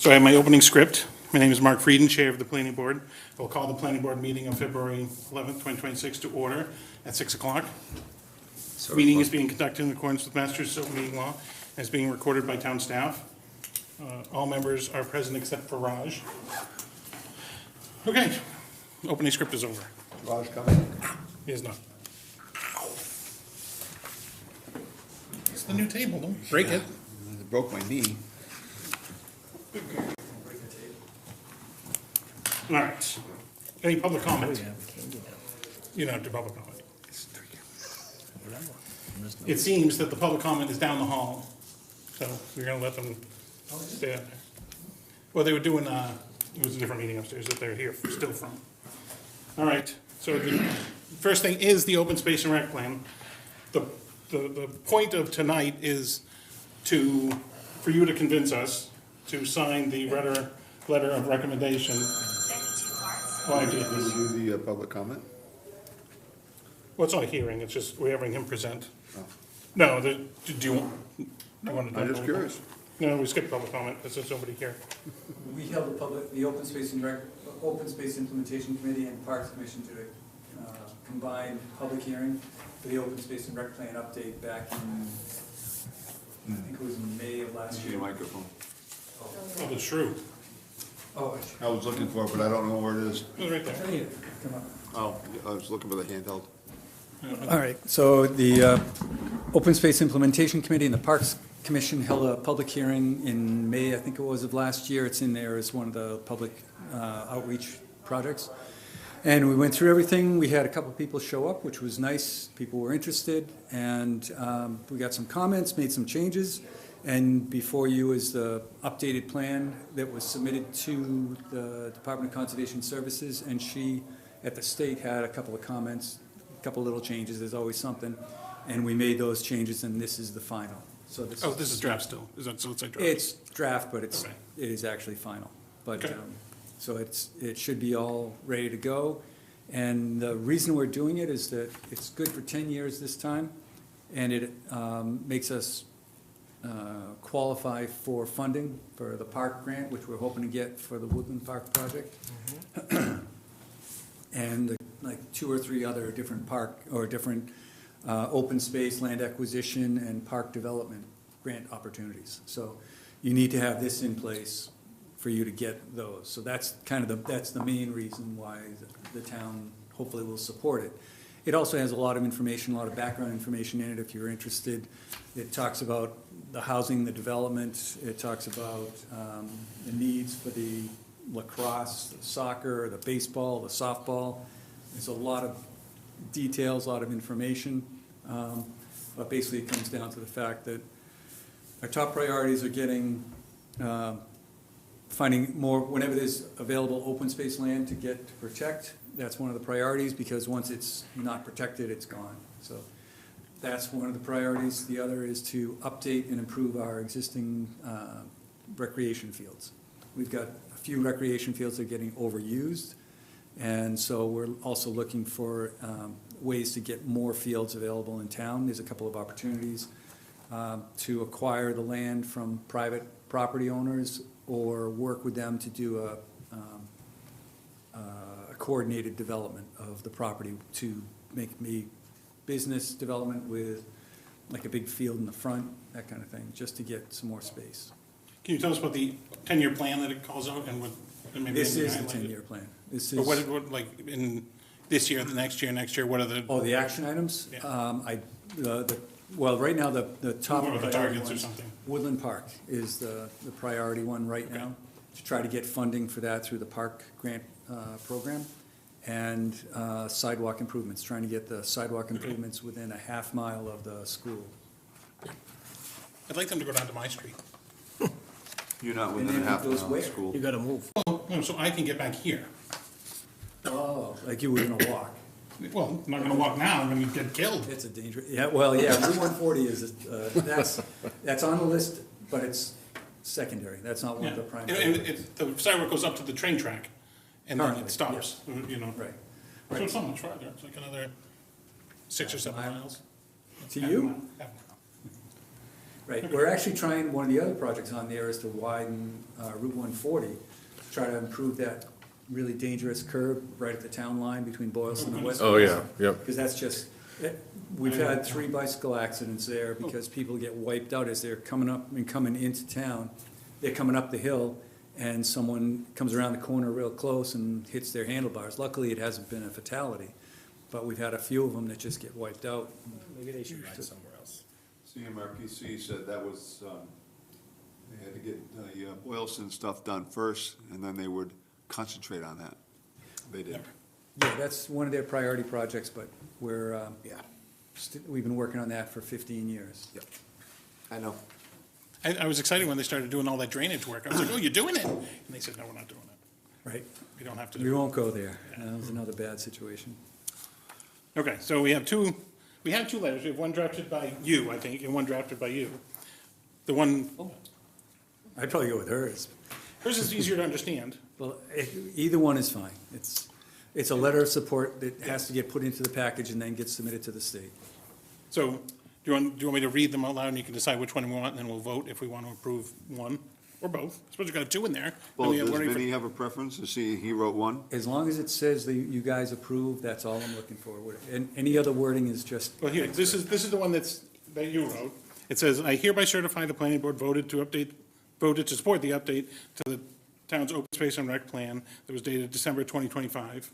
So I have my opening script. My name is Mark Frieden, Chair of the Planning Board. I will call the Planning Board meeting of February 11th, 2026 to order at 6 o'clock. The meeting is being conducted in accordance with Massachusetts Open Meeting Law and is being recorded by town staff. All members are present except for Raj. Okay, opening script is over. Raj coming? He is not. It's the new table, don't break it. It broke my knee. All right. Any public comment? You don't have to public comment. It seems that the public comment is down the hall, so we're gonna let them stay out there. Well, they were doing, it was a different meeting upstairs that they're here still from. All right, so the first thing is the open space and rec plan. The point of tonight is for you to convince us to sign the letter of recommendation. Oh, I did Did this. we do the public comment? Well, it's not a hearing, it's just we're having him present. Oh. No, do you want to do I'm public just curious. comment? No, we skipped public comment, because there's nobody here. We held the Open Space Implementation Committee and Parks Commission to a combined public hearing for the Open Space and Rec Plan update back in, I think it was in May of last year. Microphone. Oh, the shrew. Oh, I was looking for it, but I don't know where it is. It was right there. hey, come on. Oh, I was looking for the handheld. All right, so the Open Space Implementation Committee and the Parks Commission held a public hearing in May, I think it was, of last year. It's in there as one of the public outreach projects. And we went through everything. We had a couple of people show up, which was nice. People were interested, and we got some comments, made some changes. And before you is the updated plan that was submitted to the Department of Conservation Services, and she, at the state, had a couple of comments, a couple little changes, there's always something, and we made those changes, and this is the final. So this Oh, this is draft still. Is that, so it's like draft? It's draft, but Okay. it is actually final. But, Okay. so it should be all ready to go. And the reason we're doing it is that it's good for 10 years this time, and it makes us qualify for funding for the park grant, which we're hoping to get for the Woodland Park project. And like 2 or 3 other different open space, land acquisition, and park development grant opportunities. So you need to have this in place for you to get those. So that's kind of that's the main reason why the town hopefully will support it. It also has a lot of information, a lot of background information in it if you're interested. It talks about the housing, the development. It talks about the needs for the lacrosse, the soccer, the baseball, the softball. There's a lot of details, a lot of information. But basically it comes down to the fact that our top priorities are getting, finding more, whenever there's available open space land to protect. That's one of the priorities, because once it's not protected, it's gone. So that's one of the priorities. The other is to update and improve our existing recreation fields. We've got a few recreation fields that are getting overused, and so we're also looking for ways to get more fields available in town. There's a couple of opportunities to acquire the land from private property owners or work with them to do a coordinated development of the property to make me business development with like a big field in the front, that kind of thing, just to get some more space. Can you tell us about the 10-year plan that it calls out and what? And maybe This is the highlight it? 10-year plan. This But is, what, like, in this year, the next year, what are the? oh, the action items? Yeah. Well, right now, the top What are the priority targets or ones, something? Woodland Park is the priority one right Okay. now, to try to get funding for that through the park grant program, and sidewalk improvements, trying to get the sidewalk improvements within a half mile of the school. I'd like them to go down to my street. You're not And within then a half it goes mile where? of school. You gotta move. Oh, no, so I can get back here. Oh, like you were gonna walk. Well, I'm not gonna walk now, I'm gonna get killed. It's a dangerous, yeah, well, yeah, Route 140 is, that's on the list, but it's secondary, that's not one Yeah. of the And primary. the sidewalk goes up to the train track, and then Currently, it stops, you know. Right. So it's not much farther, it's like another 6 or 7 Mile. miles. To Half a you? mile, half a mile. Right, we're actually trying, one of the other projects on there is to widen Route 140, try to improve that really dangerous curve right at the town line between Boylston and West. Oh, yeah, yep. Because that's just, we've had 3 bicycle accidents there because people get wiped out as they're coming up and coming into town. They're coming up the hill and someone comes around the corner real close and hits their handlebars. Luckily, it hasn't been a fatality, but we've had a few of them that just get wiped out. Maybe they should ride somewhere else. CMRPC said that was, they had to get the Boylston stuff done first, and then they would concentrate on that. They did. Yeah, that's one of their priority projects, but we're, Yeah. we've been working on that for 15 years. Yep. I know. I was excited when they started doing all that drainage work. I was like, oh, you're doing it? And they said, no, we're not doing it. Right. We don't have to We do it. won't go there. That was another bad situation. Okay, so we have two letters. We have one drafted by you, I think, and one drafted by you. The one, I'd probably go with hers. hers is easier to understand. Well, either one is fine. It's a letter of support that has to get put into the package and then gets submitted to the state. So, do you want me to read them out loud and you can decide which one we want, and then we'll vote if we want to approve one or both? I suppose you got two in there. Well, Then we have does learning for- Vinnie have a preference to see he wrote one? As long as it says that you guys approve, that's all I'm looking for. And any other wording is just, Well, here, this is the one that you wrote. It says, I hereby certify the planning board voted to support the update to the town's open space and rec plan that was dated December 2025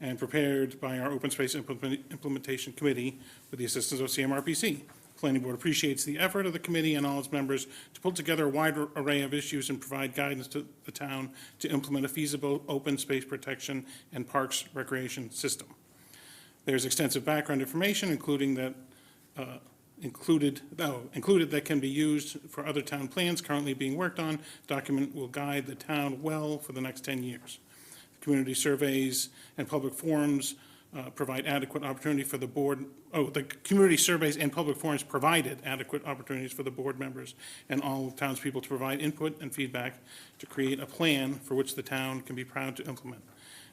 and prepared by our Open Space Implementation Committee with the assistance of CMRPC. Planning board appreciates the effort of the committee and all its members to pull together a wide array of issues and provide guidance to the town to implement a feasible open space protection and parks recreation system. There's extensive background information, including that, included that can be used for other town plans currently being worked on. Document will guide the town well for the next 10 years. Community surveys and public forums provide adequate opportunity for the board, the community surveys and public forums provided adequate opportunities for the board members and all townspeople to provide input and feedback to create a plan for which the town can be proud to implement.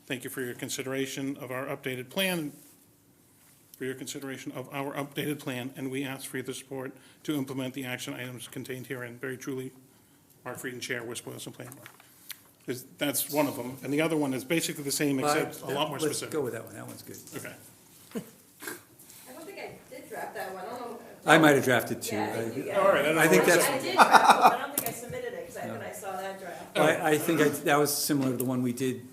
Thank you for your consideration of our updated plan, and we ask for your support to implement the action items contained herein. Very truly, Mark Frieden, Chair, West Boylston Planning Board. That's one of them, and the other one is basically the same, except a lot more let's specific. go with that one. That one's good. Okay. I don't think I did draft that one, I don't know. I might have drafted two. Yeah, I think you got it. All right, I don't know. I think what it that's- I did draft it, but I don't think I submitted it, because I thought I saw that draft. I think that was similar to the one we did 8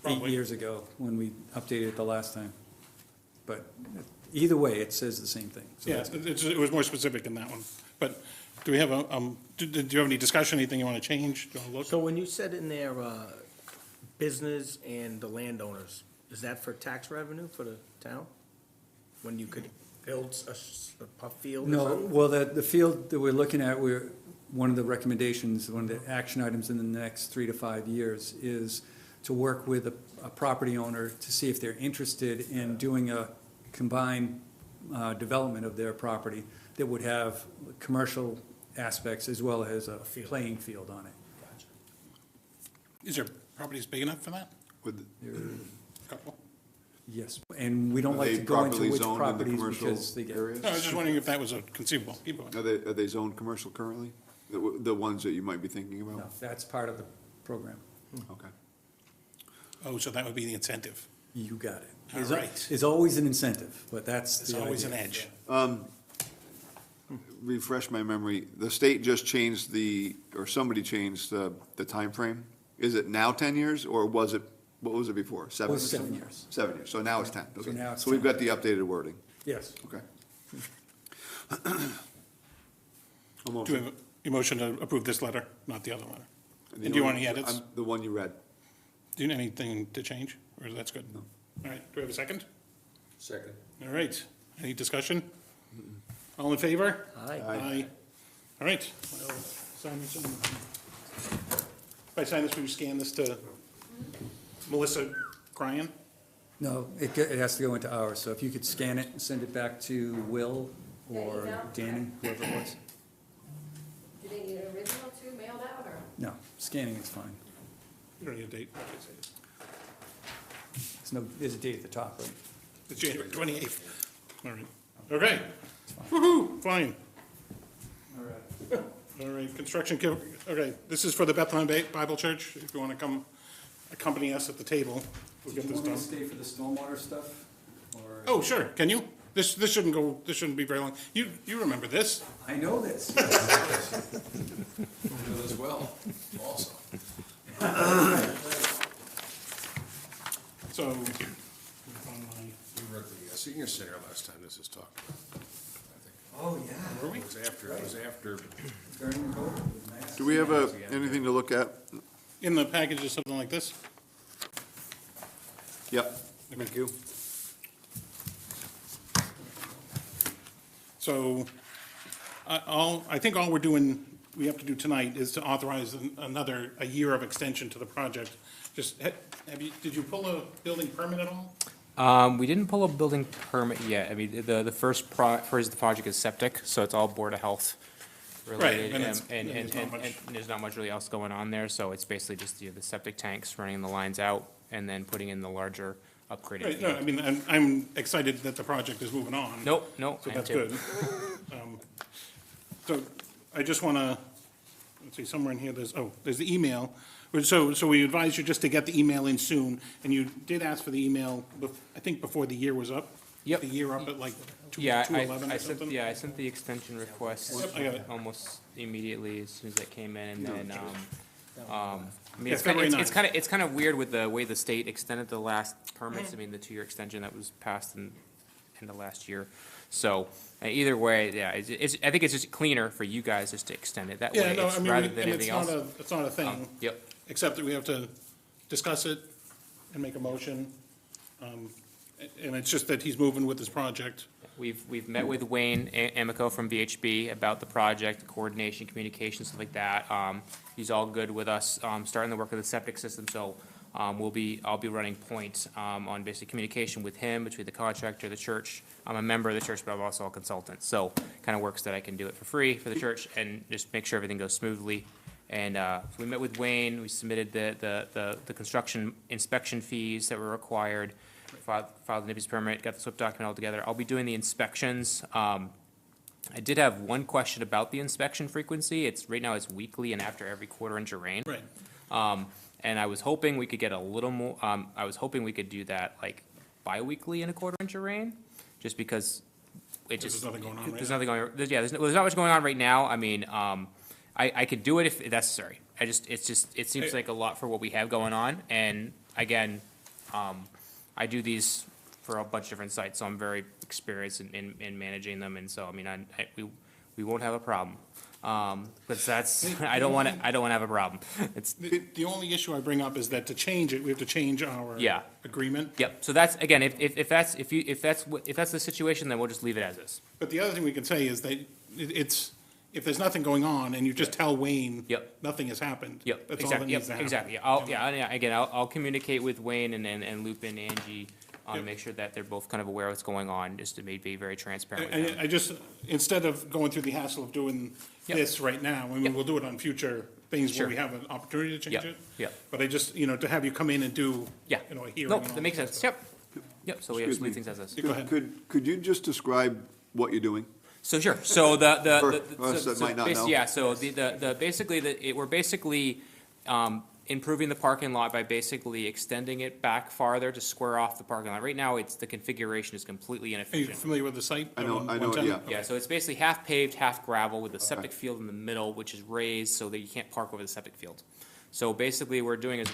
Probably. years ago when we updated it the last time. But either way, it says the same thing. So Yeah, that's- it was more specific in that one. But do we have do you have any discussion, anything you want to change? Do you want to look? So when you said in there, business and the landowners, is that for tax revenue for the town? When you could build a field or No, something? well, the field that we're looking at, one of the recommendations, one of the action items in the next 3 to 5 years is to work with a property owner to see if they're interested in doing a combined development of their property that would have commercial aspects as well as a playing field on it. Is your properties big enough for that? Would- Couple? Yes, and we don't Are like they to go into properly which zoned in the properties commercial because they get. areas? No, I was just wondering if that was a conceivable. Keep going. Are they zoned commercial currently? The ones that you might be thinking No, about? that's part of the program. Okay. Oh, so that would be the incentive. You got it. All right. There's always an incentive, but that's There's the always an idea. edge. Refresh my memory. The state just changed or somebody changed the timeframe. Is it now 10 years, or was it, what was it before? 7? It was 7 years. 7 years, so now it's 10. So Okay. now it's So we've 10. got the updated wording. Yes. Okay. Do we have a motion to approve this letter, not the other letter? And do you want any edits? The one you read. Do you need anything to change, or that's good? No. All right, do we have a second? Second. All right, any discussion? All in favor? Aye. Aye. All right. I'll sign this in. If I sign this, will you scan this to Melissa Cryan? No, it has to go into ours, so if you could scan it and send it back to Will or Yeah, email? Danny, whoever it was. Do they need an original too, mailed out, or? No, scanning is fine. You don't need a date. Okay, say it. There's a date at the top, right? It's January 28th. All right. Okay. Woo-hoo, fine. All right, okay, this is for the Bethlehem Bible Church. If you want to come accompany us at the table, we'll get Do you this want me to done. stay for the stormwater stuff? Or? Oh, sure, can you? This shouldn't be very long. You remember this? I know this. as well, also. So, We were at the senior center last time this was talked about. I think Oh, yeah. were we? it was after, During COVID with masks. Do we have anything to look at? In the package is something like this? Yep. Thank you. So, I think all we have to do tonight is to authorize a year of extension to the project. Just, did you pull a building permit at all? We didn't pull a building permit yet. I mean, the first phase of the project is septic, so it's all Board of Health related. and it's- And there's not much- there's not much really else going on there, so it's basically just the septic tanks, running the lines out, and then putting in the larger upgraded Right, no, I field. mean, I'm excited that the project is moving on. Nope, So I am that's too. good. So I just want to, let's see, somewhere in here, there's the email. So we advise you just to get the email in soon, and you did ask for the email, I think before the year was up. Yep. The year up at like Yeah, 2/11 I or sent, something. yeah, I sent the extension request Yep, I got it. almost immediately as soon as that came in, and then, I mean, Yeah, it's kind of, February it's kind of weird with the way the state extended the last permits, I mean, the 2-year extension that was passed in the last year. So, either way, yeah, I think it's just cleaner for you guys just to extend it that Yeah, way, no, it's I mean, rather and than it's anything not else. it's not a thing, Yep, except that we have to discuss it and make a motion. And it's just that he's moving with this project. we've met with Wayne Amico from VHB about the project, coordination, communication, stuff like that. He's all good with us, starting the work of the septic system, so, I'll be running point, on basic communication with him, between the contractor, the church. I'm a member of the church, but I'm also a consultant, so kind of works that I can do it for free for the church and just make sure everything goes smoothly. And, we met with Wayne, we submitted the construction inspection fees that were required, filed the NIPSI permit, got the SWIP document all together. I'll be doing the inspections. I did have one question about the inspection frequency. Right now it's weekly and after every quarter-inch of rain. Right. And I was hoping we could get a little more, I was hoping we could do that like bi-weekly in a quarter-inch of rain, just because it There's just. nothing going on right There's now. nothing going, there's not much going on right now. I mean, I could do it if necessary. It seems like a lot for what we have going on. And again, I do these for a bunch of different sites, so I'm very experienced in managing them. And so, I mean, we won't have a problem. But that's, I don't want to have a problem. It's, The only issue I bring up is that to change it, we have to change our Yeah. agreement. yep. So that's, again, if that's the situation, then we'll just leave it as is. But the other thing we can say is that if there's nothing going on and you just tell Wayne. Yep. Nothing has happened. Yep, That's all that exactly, needs to happen. exactly. Again, I'll communicate with Wayne and loop in Angie, Yep. make sure that they're both kind of aware of what's going on, just to be very transparent with And them. I just, instead of going through the hassle of doing Yep. this right now, I mean, Yep. we'll do it on future things where Sure. we have an opportunity to change Yep, it. yep. But I just, to have you come in and do. Yeah. A hearing. Nope, and all that makes stuff. sense, yep, so we have Excuse to leave me. things as is. Go ahead. Could you just describe what you're doing? So sure, so For us that might not know. yeah, so we're basically, improving the parking lot by basically extending it back farther to square off the parking lot. Right now, the configuration is completely Are you inefficient. familiar with the site? I know on it, 110? yeah. Yeah, so it's basically half paved, half gravel with a septic field in the middle, which is raised so that you can't park over the septic field. So basically, what we're doing is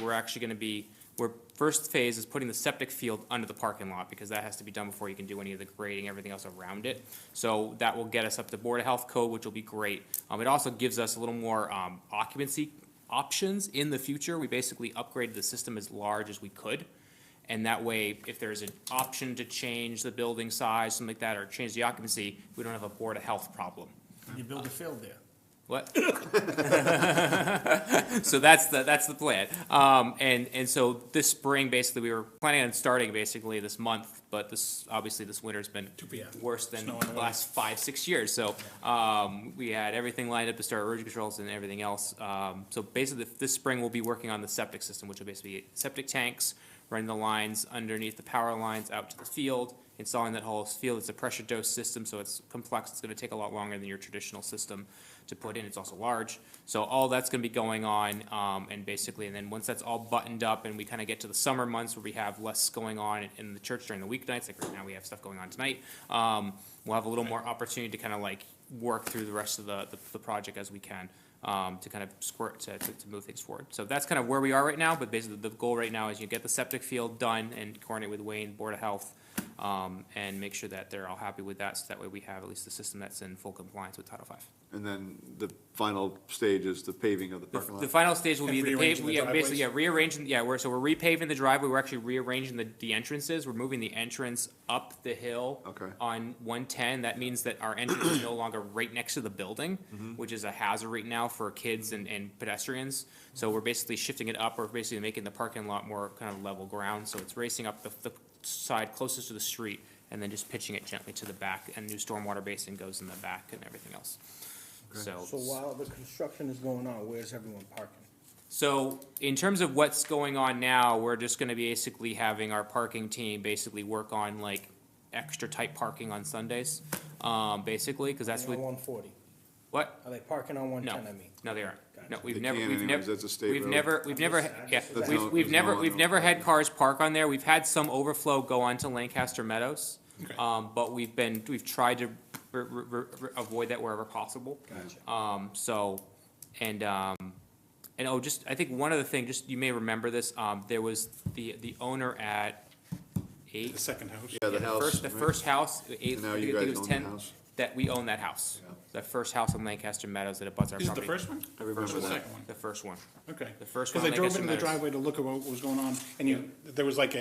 first phase is putting the septic field under the parking lot, because that has to be done before you can do any of the grading, everything else around it. So that will get us up to Board of Health code, which will be great. It also gives us a little more occupancy options in the future. We basically upgraded the system as large as we could. And that way, if there's an option to change the building size, something like that, or change the occupancy, we don't have a Board of Health problem. You build a field there. What? So that's the plan. And so this spring, basically, we were planning on starting basically this month, but obviously this winter's been bad. worse than Snow the and last 5-6 years. So, we had everything lined up to start erosion controls and everything else. So basically, this spring we'll be working on the septic system, which will basically be septic tanks, running the lines underneath the power lines out to the field, installing that whole field. It's a pressure dose system, so it's complex. It's gonna take a lot longer than your traditional system. to put in. It's also large. So all that's gonna be going on, and basically, and then once that's all buttoned up and we kind of get to the summer months where we have less going on in the church during the weeknights, like right now we have stuff going on tonight, we'll have a little more opportunity to kind of like work through the rest of the project as we can, to kind of to move things forward. So that's kind of where we are right now, but basically the goal right now is you get the septic field done and coordinate with Wayne, Board of Health, and make sure that they're all happy with that, so that way we have at least the system that's in full compliance with Title V. And then the final stage is the paving of the parking lot. The final stage will And be the rearranging pave, the basically, driveways? rearranging, we're repaving the driveway, we're actually rearranging the entrances, we're moving the entrance up the hill. Okay. On 110, that means that our entrance is no longer right next to the building, which is a hazard right now for kids and pedestrians. So we're basically shifting it up, we're basically making the parking lot more kind of level ground, so it's racing up the side closest to the street, and then just pitching it gently to the back, and new stormwater basin goes in the back and everything else. So while the construction is going on, where's everyone parking? So in terms of what's going on now, we're just gonna be basically having our parking team basically work on like extra tight parking on Sundays, basically, cause that's On what, 140? what? Are they parking on No, 110, I mean? no, they aren't. No, They can't anyways, that's a state road. we've never, yeah, That's we've no- we've there's never, no- we've never had cars park on there. We've had some overflow go onto Lancaster Meadows. Okay. But we've tried to avoid that wherever possible. Gotcha. So, and oh, just, I think one other thing, just, you may remember this, there was the owner at The 8. second house. Yeah, the house. The right? first house, 8, And now I you think it guys was own the 10, house? that we own that house. Yeah. The first house on Lancaster Meadows that abuts our Is it the property. first one? I remember Or the that. second one? The first one. Okay. The first Because one, I drove Lancaster into the Meadows. driveway to look at what was going on, and there was like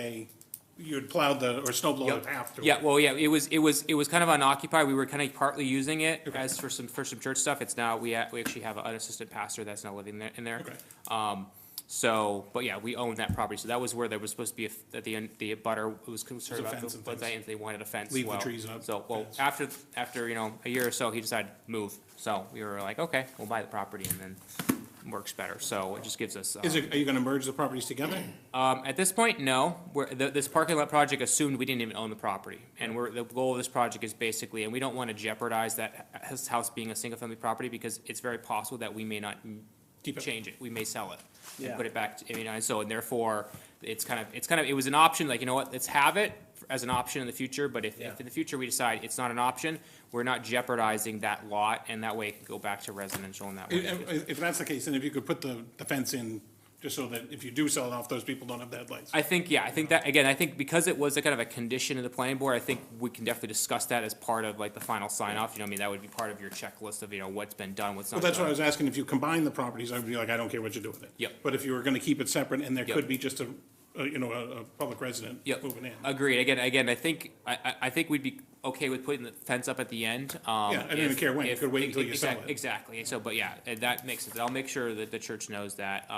you had plowed or snow blowed Yep. a path through it. Yeah, well, yeah, it was kind of unoccupied. We were kind of partly using it as for some church stuff. It's now, we actually have an assistant pastor that's now living in there. Okay. So, but yeah, we own that property. So that was where there was supposed to be at the end, the butter was concerned There's a about fence the and flood things. and they wanted a fence as Leave the well. trees up, So, well, fence. after, a year or so, he decided to move. So we were like, okay, we'll buy the property and then it works better. So it just gives us. Are you gonna merge the properties together? At this point, no. This parking lot project assumed we didn't even own the property. And the goal of this project is basically, and we don't want to jeopardize that house being a single-family property because it's very possible that we may not Keep it. change it. We may sell it and Yeah. put it back, and so, and therefore, it was an option, like, you know what, let's have it as an option in the future, but if in the future we decide it's not an option, we're not jeopardizing that lot, and that way it can go back to residential in that way. If that's the case, then if you could put the fence in, just so that if you do sell it off, those people don't have the headlights. I think that, again, I think because it was a kind of a condition of the planning board, I think we can definitely discuss that as part of like the final sign off, I mean, that would be part of your checklist of, what's been done, what's Well, not done. that's what I was asking, if you combine the properties, I would be like, I don't care what you do with it. Yep. But if you were gonna keep it separate, and there Yep. could be just a public resident Yep. moving in. Agreed, again, I think we'd be okay with putting the fence up at the end. Yeah, I don't even care when. You could wait until you sell it. Exactly, so, but yeah, that makes sense, I'll make sure that the church knows that,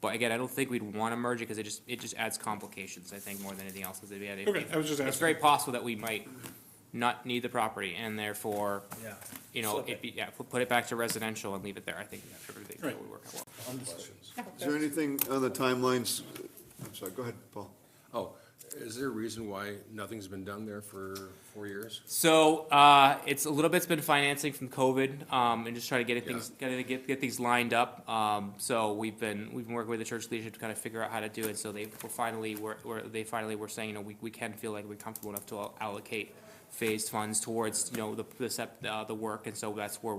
but again, I don't think we'd wanna merge it, cause it just adds complications, I think, more than anything else. Okay, I was just It's asking. very possible that we might not need the property, and therefore, Yeah. Flip it. put it back to residential and leave it there, I think everything Right. would work out well. Understood. Is there anything on the timelines? I'm sorry, go ahead, Paul. Oh, is there a reason why nothing's been done there for 4 years? So, it's a little bit's been financing from COVID, and just trying to get things lined up. So we've been working with the church leadership to kind of figure out how to do it. So they finally were saying, we can feel like we're comfortable enough to allocate phased funds towards, the work. And so that's where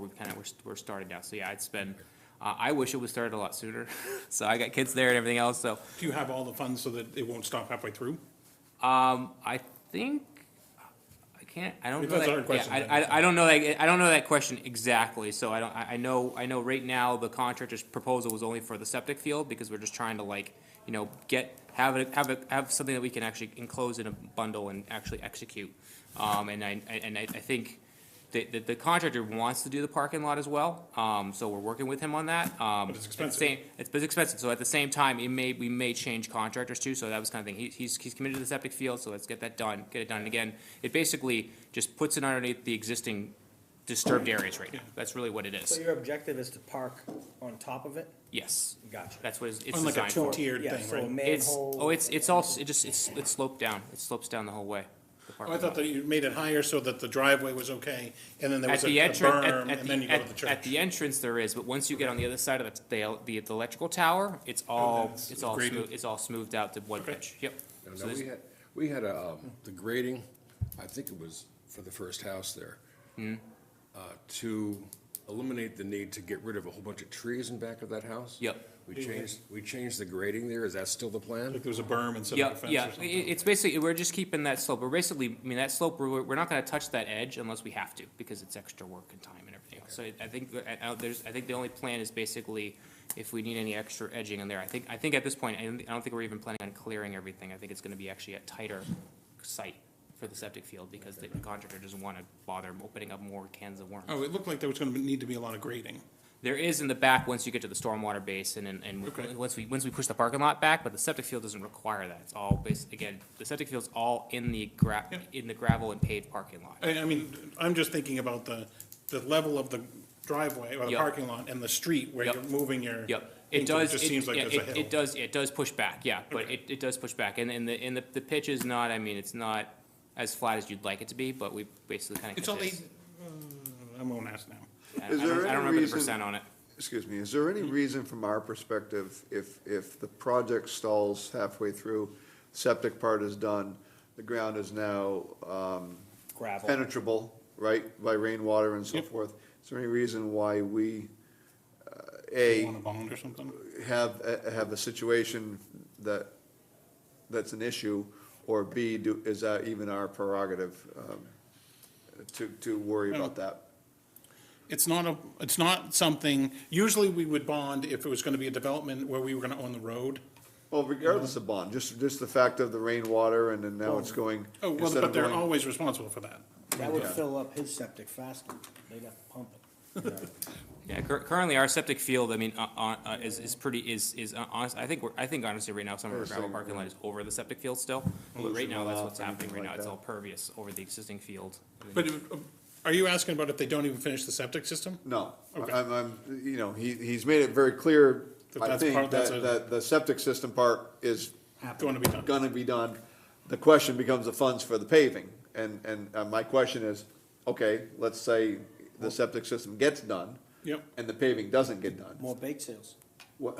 we're started now. So yeah, it's been, I wish it was started a lot sooner. So I got kids there and everything else, so. Do you have all the funds so that it won't stop halfway through? I think, I don't If know that's a that, hard question, yeah, then- I don't know that question exactly, so I know right now the contractor's proposal was only for the septic field, because we're just trying to have something that we can actually enclose in a bundle and actually execute. And I think the contractor wants to do the parking lot as well, so we're working with him on that. But it's expensive. It's expensive, so at the same time, we may change contractors too, so that was kind of thing. He's committed to the septic field, so let's get it done. And again, it basically just puts it underneath the existing disturbed areas right now. That's really what it So is. your objective is to park on top of it? Yes, Gotcha. that's what it's On like a designed for. tiered Yeah, thing, so a right? It's, manhole. oh, it's sloped down. It slopes down the whole way. the Oh, parking I thought lot. that you made it higher so that the driveway was okay, and then there was At a the a entrance, berm, and then you go to the at church. the entrance there is, but once you get on the other side of the electrical tower, it's all, then it's it's all graded. smooth, it's all smoothed out to one Okay. pitch, yep. Now, So now, there's- we had the grading, I think it was for the first house there, to eliminate the need to get rid of a whole bunch of trees in back of that house. Yep. We changed the grading there. Is that still the plan? Like there was a berm instead of Yeah, a fence yeah, or something. it's basically, we're just keeping that slope, we're basically, I mean, that slope, we're not gonna touch that edge unless we have to, because it's extra work and time and everything else. So I think, I think the only plan is basically if we need any extra edging in there. I think at this point, I don't think we're even planning on clearing everything. I think it's gonna be actually a tighter site for the septic field, because the contractor doesn't wanna bother opening up more cans of worms. Oh, it looked like there was gonna need to be a lot of grading. There is in the back, once you get to the stormwater basin, and Okay. once we push the parking lot back, but the septic field doesn't require that. It's all again, the septic field's all in the Yeah. in the gravel and paved parking lot. I mean, I'm just thinking about the level of the driveway or the Yep. parking lot and the street where Yep. you're moving your. Yep, into. it does, just seems like yeah, there's a hill. it does push back, yeah, but Okay. it does push back, and the pitch is not, I mean, it's not as flat as you'd like it to be, but we basically kinda It's get only, this. I won't ask now. I Is don't there any remember the reason- percent on it. Excuse me, is there any reason from our perspective, if the project stalls halfway through, septic part is done, the ground is now Gravel. penetrable, right, by rainwater and so Yep. forth, is there any reason why we, Want a bond or something? have a situation that's an issue, or B, is that even our prerogative to worry about that? It's not something, usually we would bond if it was gonna be a development where we were gonna own the road. Well, regardless of bond, just the fact of the rainwater, and then now it's going, Oh, well, instead but of they're going. always responsible for that. That would fill up his septic faster. They'd have to pump it. Yeah, currently, our septic field, I mean, is pretty, honest, I think honestly, right now, some of our gravel parking lot is over the septic field still. But right now, that's what's happening right now, it's all pervious over the existing field. But are you asking about if they don't even finish the septic system? No, Okay. he's made it very clear, That I that's think, part- that's a- that the septic system part is Going to be done. gonna be done. The question becomes the funds for the paving, and my question is, okay, let's say the septic system gets done, Yep. and the paving doesn't get done. More bake sales. What,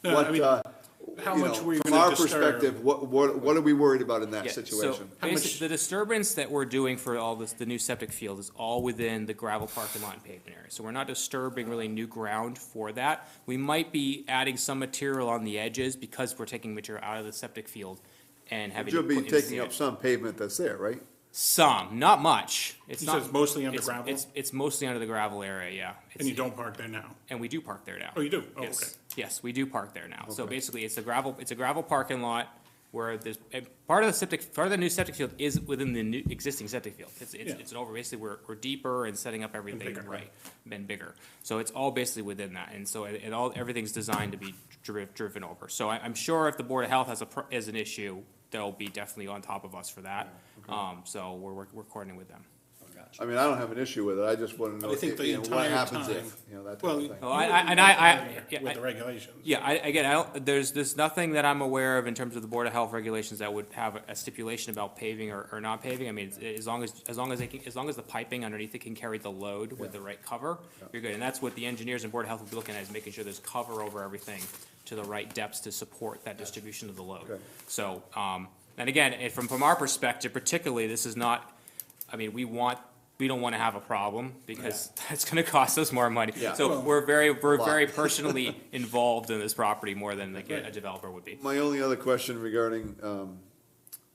No, I mean, how you much know, were you from gonna our disturb? perspective, what are we worried about in that Yeah, so situation? How much- basically, the disturbance that we're doing for all this, the new septic field is all within the gravel parking lot and pavement area. So we're not disturbing really new ground for that. We might be adding some material on the edges because we're taking material out of the septic field and having to You'll put be in taking sand. up some pavement that's there, right? Some, not much. It's You not. said it's mostly under it's- gravel? It's mostly under the gravel area, yeah. And you It's- don't park there now? And we do park there now. Oh, you do? Oh, Yes. okay. Yes, we do park there now. So Okay. basically, it's a gravel parking lot where there's, part of the new septic field is within the new existing septic field. Yeah. It's an over, basically, we're deeper and setting up everything bigger, right, and bigger. So it's all basically within that, and so everything's designed to be driven over. So I'm sure if the Board of Health has an issue, they'll be definitely on top of us for that. So we're coordinating with them. I mean, I don't have an issue with it, I just wanna know, I think the you know, what entire happens time- if, you know, that type Well, of thing. Oh, yeah, With the regulations. Yeah, again, there's nothing that I'm aware of in terms of the Board of Health regulations that would have a stipulation about paving or not paving. I mean, as long as the piping underneath it can carry the load with the right cover, you're good. And that's what the engineers and Board of Health will be looking at, is making sure there's cover over everything to the right depths to support that distribution of the load. Okay. So, and again, from our perspective particularly, this is not, I mean, we don't want to have a problem, because that's gonna cost us more money. Yeah. So we're very Lot. personally involved in this property more than like a developer would be. My only other question regarding,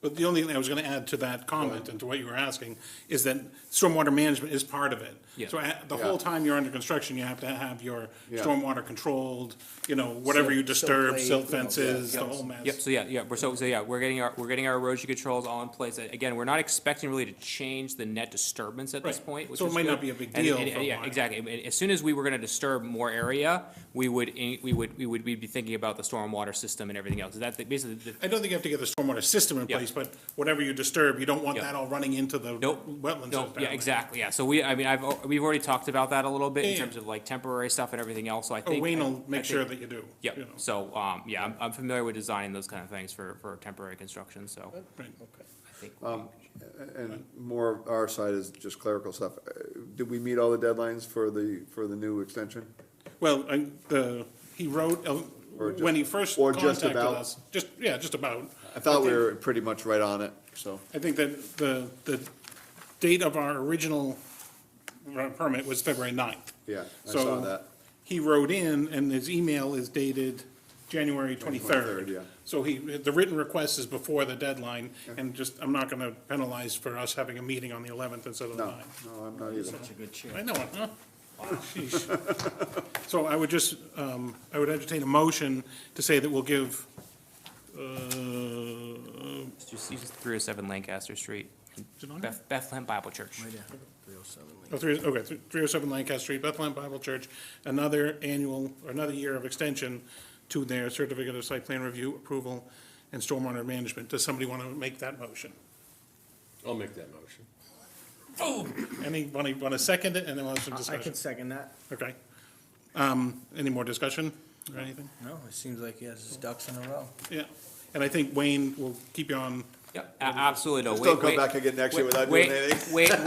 But the only thing I was gonna add to that comment and to what you were asking is that stormwater management is part of it. Yeah. So the Yeah. whole time you're under construction, you have to have your Yeah. stormwater controlled, whatever you Silt disturb, plate, silt fences, the Yep. whole mess. Yep, we're getting our erosion controls all in place. Again, we're not expecting really to change the net disturbance at this Right. point, which So it is might not good. be a big And- deal and- for a yeah, while. exactly. And as soon as we were gonna disturb more area, we'd be thinking about the stormwater system and everything else. That, basically, I don't think you have to get the stormwater system in Yeah. place, but whatever you disturb, you don't want Yeah. that all running into the Nope. wetlands. No, down yeah, there. exactly, yeah. So we've already talked about that a little bit in Yeah, yeah. terms of like temporary stuff and everything else, so I Oh, think. Wayne I will make sure think- that you do. Yep, you know. so, yeah, I'm familiar with designing those kind of things for temporary construction, so. Right. I think And more our side is just clerical stuff. Did we meet all the deadlines for the new extension? Well, he wrote, Or just- when he first or just contacted about? us, just about. I thought we think- were pretty much right on it, so. I think that the date of our original permit was February 9th. Yeah, I So saw that. He wrote in, and his email is dated January 23rd. Yeah. So the written request is before the deadline, and just, I'm not gonna penalize for us having a meeting on the 11th instead of the No, 9th. no, I'm not either. Such a good chair. I know it, huh? Sheesh. So I would just, I would entertain a motion to say that we'll give, it's just 307 Lancaster Street, it on there? Bethlehem Bible Church. Right there, 307 Lane. 307 Lancaster Street, Bethlehem Bible Church, another year of extension to their certificate of site plan review, approval, and stormwater management. Does somebody want to make that motion? I'll make that motion. Anybody want to second it, and then we'll have some I can discussion? second that. Okay. Any more discussion or anything? No, it seems like he has his ducks in a row. Yeah, and I think Wayne will keep you on. Yep, absolutely, no. Just wait, don't come wait, back again next year wait, without wait, doing anything. Wait, no,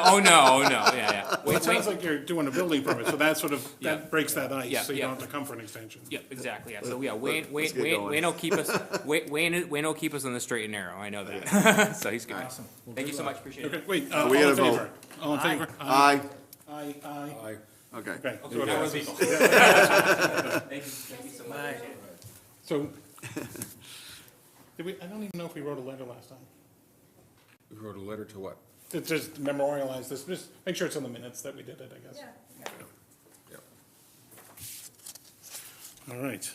oh, no, yeah. Well, Wait, it sounds wait, like you're doing a building permit, so that sort of, Yeah. that breaks that ice, Yeah, so you yeah. don't have to come for an extension. Yep, exactly, yeah, so, yeah, Wayne get going. will keep us, Wayne will keep us on the straight and narrow, I know that. So he's good. Awesome. Well, Thank you good so luck. much, appreciate it. Okay, wait, We all gotta in favor? vote. All in favor? Aye, Aye, aye. I, okay. Okay. Okay, now we're legal. Thank you so much. Bye. So, I don't even know if we wrote a letter last time. we wrote a letter to what? To just memorialize this, just make sure it's in the minutes that we did it, I guess. Yeah, yeah. Yeah. All right.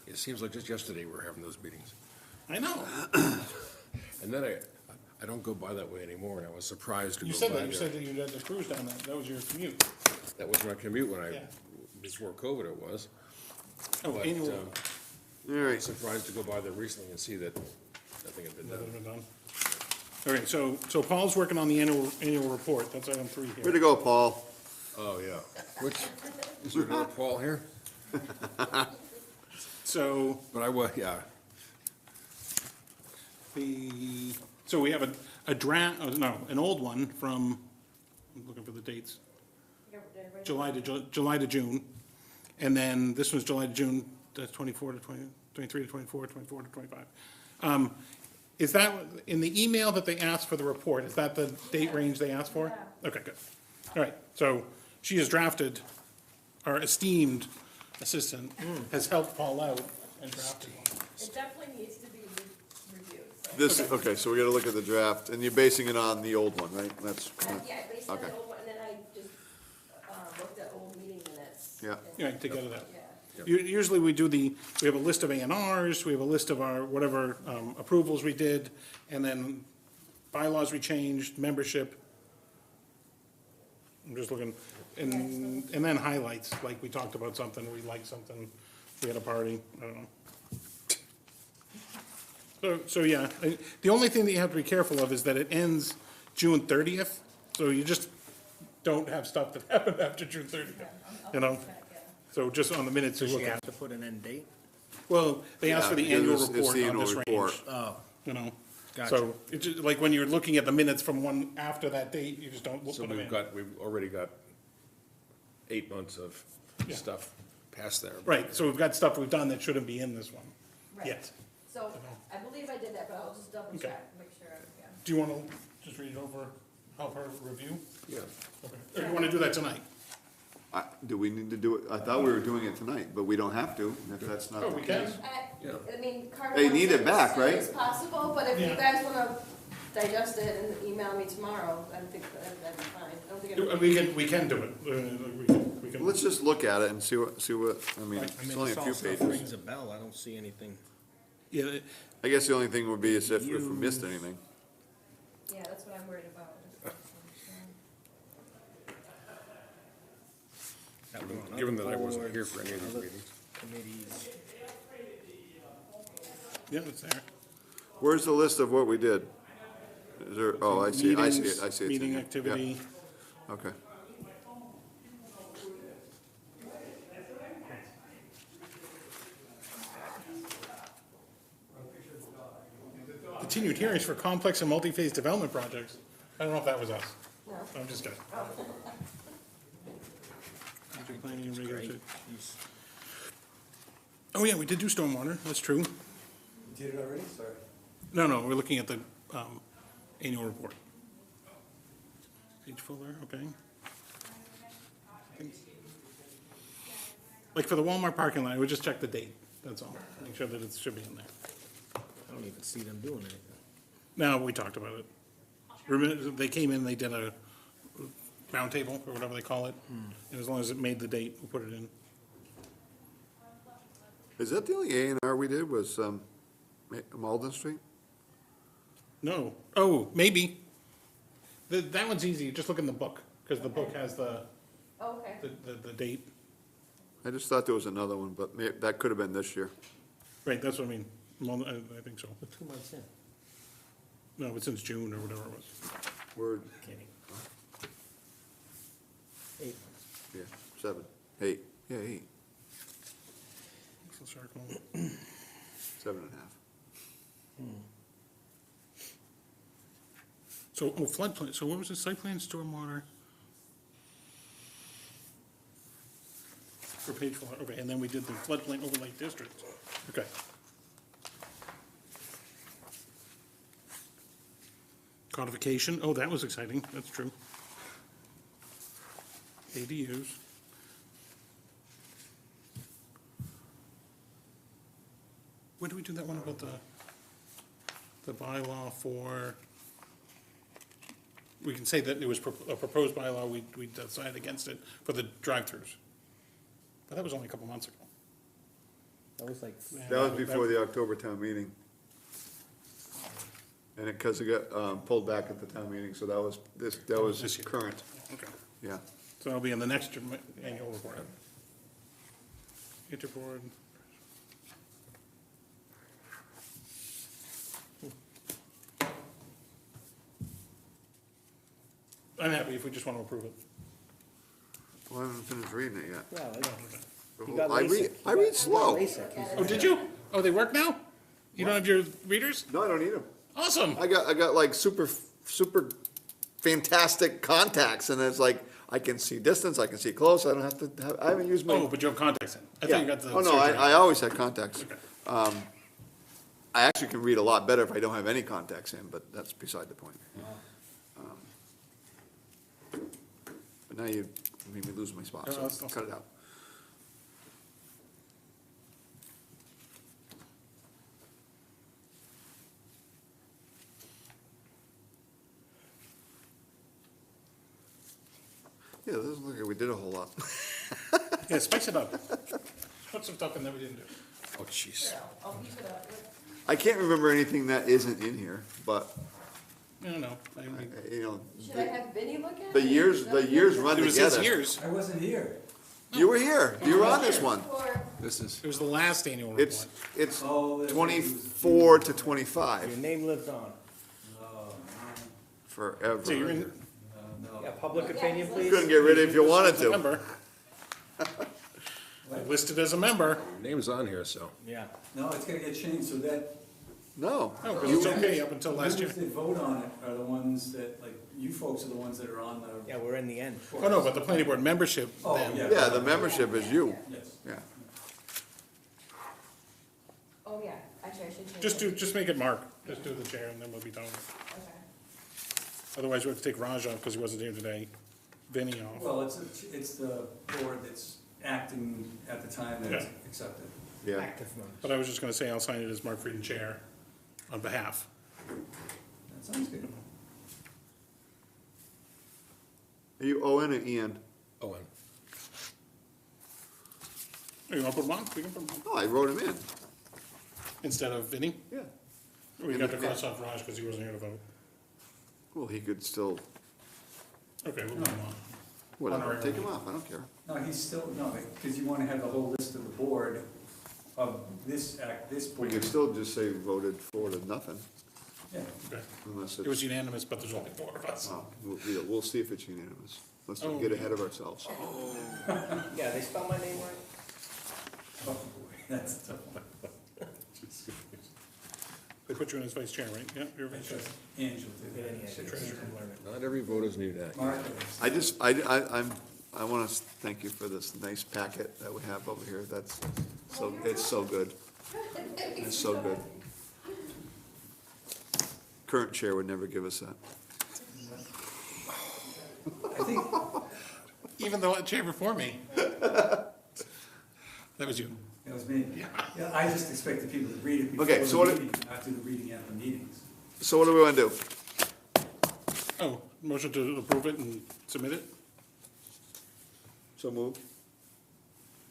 It seems like just yesterday we were having those meetings. I know. And then I don't go by that way anymore, and I was surprised to You go said by that, you there. said that you had to cruise down that, that was your commute. That was my commute when Yeah. before COVID it was. Oh, But, annual. All I right, was surprised to go by there recently and see that nothing had been That done. has been done. Okay, so Paul's working on the annual report, that's item 3 way here. to go, Paul. Oh, yeah. Which, is there another Paul here? So, But yeah. so we have a draft, an old one from, I'm looking for the dates, July to June. And then this was July to June, that's 24 to 20, 23 to 24, 24 to 25. Is that, in the email that they asked for the report, is that the date range they asked for? Okay, good. All right, so she has drafted, our esteemed assistant has helped Paul out and drafted one. It definitely needs to be reviewed, so. This, okay, so we gotta look at the draft, and you're basing it on the old one, right? That's, Yeah, based on Okay. the old one, and then I just, looked at old meeting minutes. Yeah. Yeah, together that. Yeah. Usually we do we have a list of A&Rs, we have a list of our, whatever approvals we did, and then bylaws we changed, membership. I'm just looking, and then highlights, like we talked about something, we liked something, we had a party, I don't know. So, yeah, the only thing that you have to be careful of is that it ends June 30th, so you just don't have stuff that happened after June 30th, you know? So just on the minutes you Does look she at. have to put an end date? Well, they asked for the Yeah, annual because it's report the on annual this report. range, Oh, you know? Gotcha. So, it's just, like, when you're looking at the minutes from one after that date, you just don't put So them in. we've already got 8 months of Yeah. stuff past there. Right, so we've got stuff we've done that shouldn't be in this one Right. yet. So, I believe I did that, but I'll just double Okay. check, make sure, yeah. Do you wanna just read it over, help her review? Yeah. Okay. Or do you wanna do that tonight? do we need to do it? I thought we were doing it tonight, but we don't have to, if that's not Oh, the we case. can. I mean, Carter. They wants need it back, as soon right? as possible, but if you Yeah. guys wanna digest it and email me tomorrow, I think that'd be fine. I don't think it'll We can do it, we can. Let's just look at it and see what, I mean, Right. I it's mean, only this a all few stuff pages. rings a bell. I don't see anything. Yeah, I guess the only thing would be is if we missed anything. Yeah, that's what I'm worried about. Given that I wasn't here for any of these Other meetings. Committees. yeah, it's there. Where's the list of what we did? Is there, oh, I see it, I see Meetings, it, I see it. Meeting activity. Okay. Continued hearings for complex and multi-phase development projects. I don't know if that was us. No. I'm just kidding. Project planning and regulatory- Oh, yeah, we did do stormwater, that's true. You did it already? Sorry. No, we're looking at the annual report. Page fuller, okay. Like for the Walmart parking lot, we just check the date, that's all. Make sure that it should be in there. I don't even see them doing anything. No, we talked about it. Remember, they came in, they did a round table, or whatever they call it, and as long as it made the date, we'll put it in. Is that the only A and R we did was, Malden Street? No, oh, maybe. That one's easy, just look in the book, because the book has Oh, okay. the date. I just thought there was another one, but that could have been this year. Right, that's what I mean. Well, I think so. We're 2 months in. No, but since June or whatever it was. Word, Kidding. 8. yeah, 7, 8, yeah, 8, So Shark Mall. 7.5. So, floodplain, so what was the site plan, stormwater? For page 4, okay, and then we did the floodplain overlay district, okay. Codification, oh, that was exciting, that's true. ADUs. When did we do that one about the bylaw for, we can say that it was a proposed bylaw, we decided against it for the drive-throughs. But that was only a couple months ago. That was like, That was before the October town meeting. And it, because it got, pulled back at the town meeting, so that was, that was This year. current, Okay, yeah. so that'll be in the next annual report. Interboard. I'm happy if we just want to approve it. Well, I haven't finished reading it yet. well, you got I read, LASIK. I read slow. Oh, did you? Oh, they work now? You don't have your readers? No, I don't need them. Awesome. I got like super fantastic contacts, and it's like, I can see distance, I can see close, I don't have to, I haven't used my. Oh, but you have contacts in. I thought you got the. Oh, no, surgery. I always had contacts. Okay. I actually can read a lot better if I don't have any contacts in, but that's beside the point. But now you made me lose my spot, Oh, so cut it out. Yeah, it doesn't look like we did a whole lot. Yeah, spice it up. Put some stuff in that we didn't do. Oh, jeez. I'll keep it up. I can't remember anything that isn't in here, but, I don't know. I mean, you know, Should I have Vinnie look at it? the years run it was his together. years. I wasn't here. You were here, you were on this one. Or, This is, It was the last annual It's, report. it's Oh, that's right. 24 to Your 25, name lives on. forever. So you're in Yeah, public opinion, please. Couldn't get rid of it if you wanted a to. member. Listed as a member. name's on here, so. Yeah. No, it's gonna get changed, so that, No. No, because it's okay up until the last year. members that vote on it are the ones that, like, you folks are the ones that are on the. Yeah, we're in the end. Oh, no, but the planning board membership Oh, then. yeah. Yeah, the membership is you, Yes. yeah. oh, yeah, actually, I should change it. Just make it Mark. Just do the chair and then we'll be done. Okay. Otherwise, we have to take Raj off because he wasn't here today. Vinny off. Well, it's the board that's acting at the time that it's Yeah. accepted. Yeah. Active members. But I was just gonna say I'll sign it as Mark Frieden chair on behalf. That sounds good. Are you Owen or Ian? Oh, and You want to put him on? We can put him on. Oh, I wrote him in, Instead of Vinny? yeah. We got to cross off Raj because he wasn't here to vote. Well, he could still, Okay, we'll put him on. whatever, take him off, I don't care. No, he's still, no, because you wanna have the whole list of the board of this We board. could still just say voted for to nothing, Yeah. Okay. unless It was it's, unanimous, but there's only 4 of us. oh, we'll see if it's unanimous. Let's not Oh, get yeah. ahead of ourselves. Yeah, they spell my name right? Oh, boy, that's a tough one. They put you in as vice chair, right? Yeah, you're vice chair. Angela did Not every vote is needed. that. I want to thank you for this nice packet that we have over here. That's so, it's so good. It's so good. Current chair would never give us that. I think, Even the chair before me. That was you. that was me. Yeah, I just expected people to read it before Okay, so the what- meeting, after the reading at the meetings. So what do we want to do? Oh, motion to approve it and submit it? So move.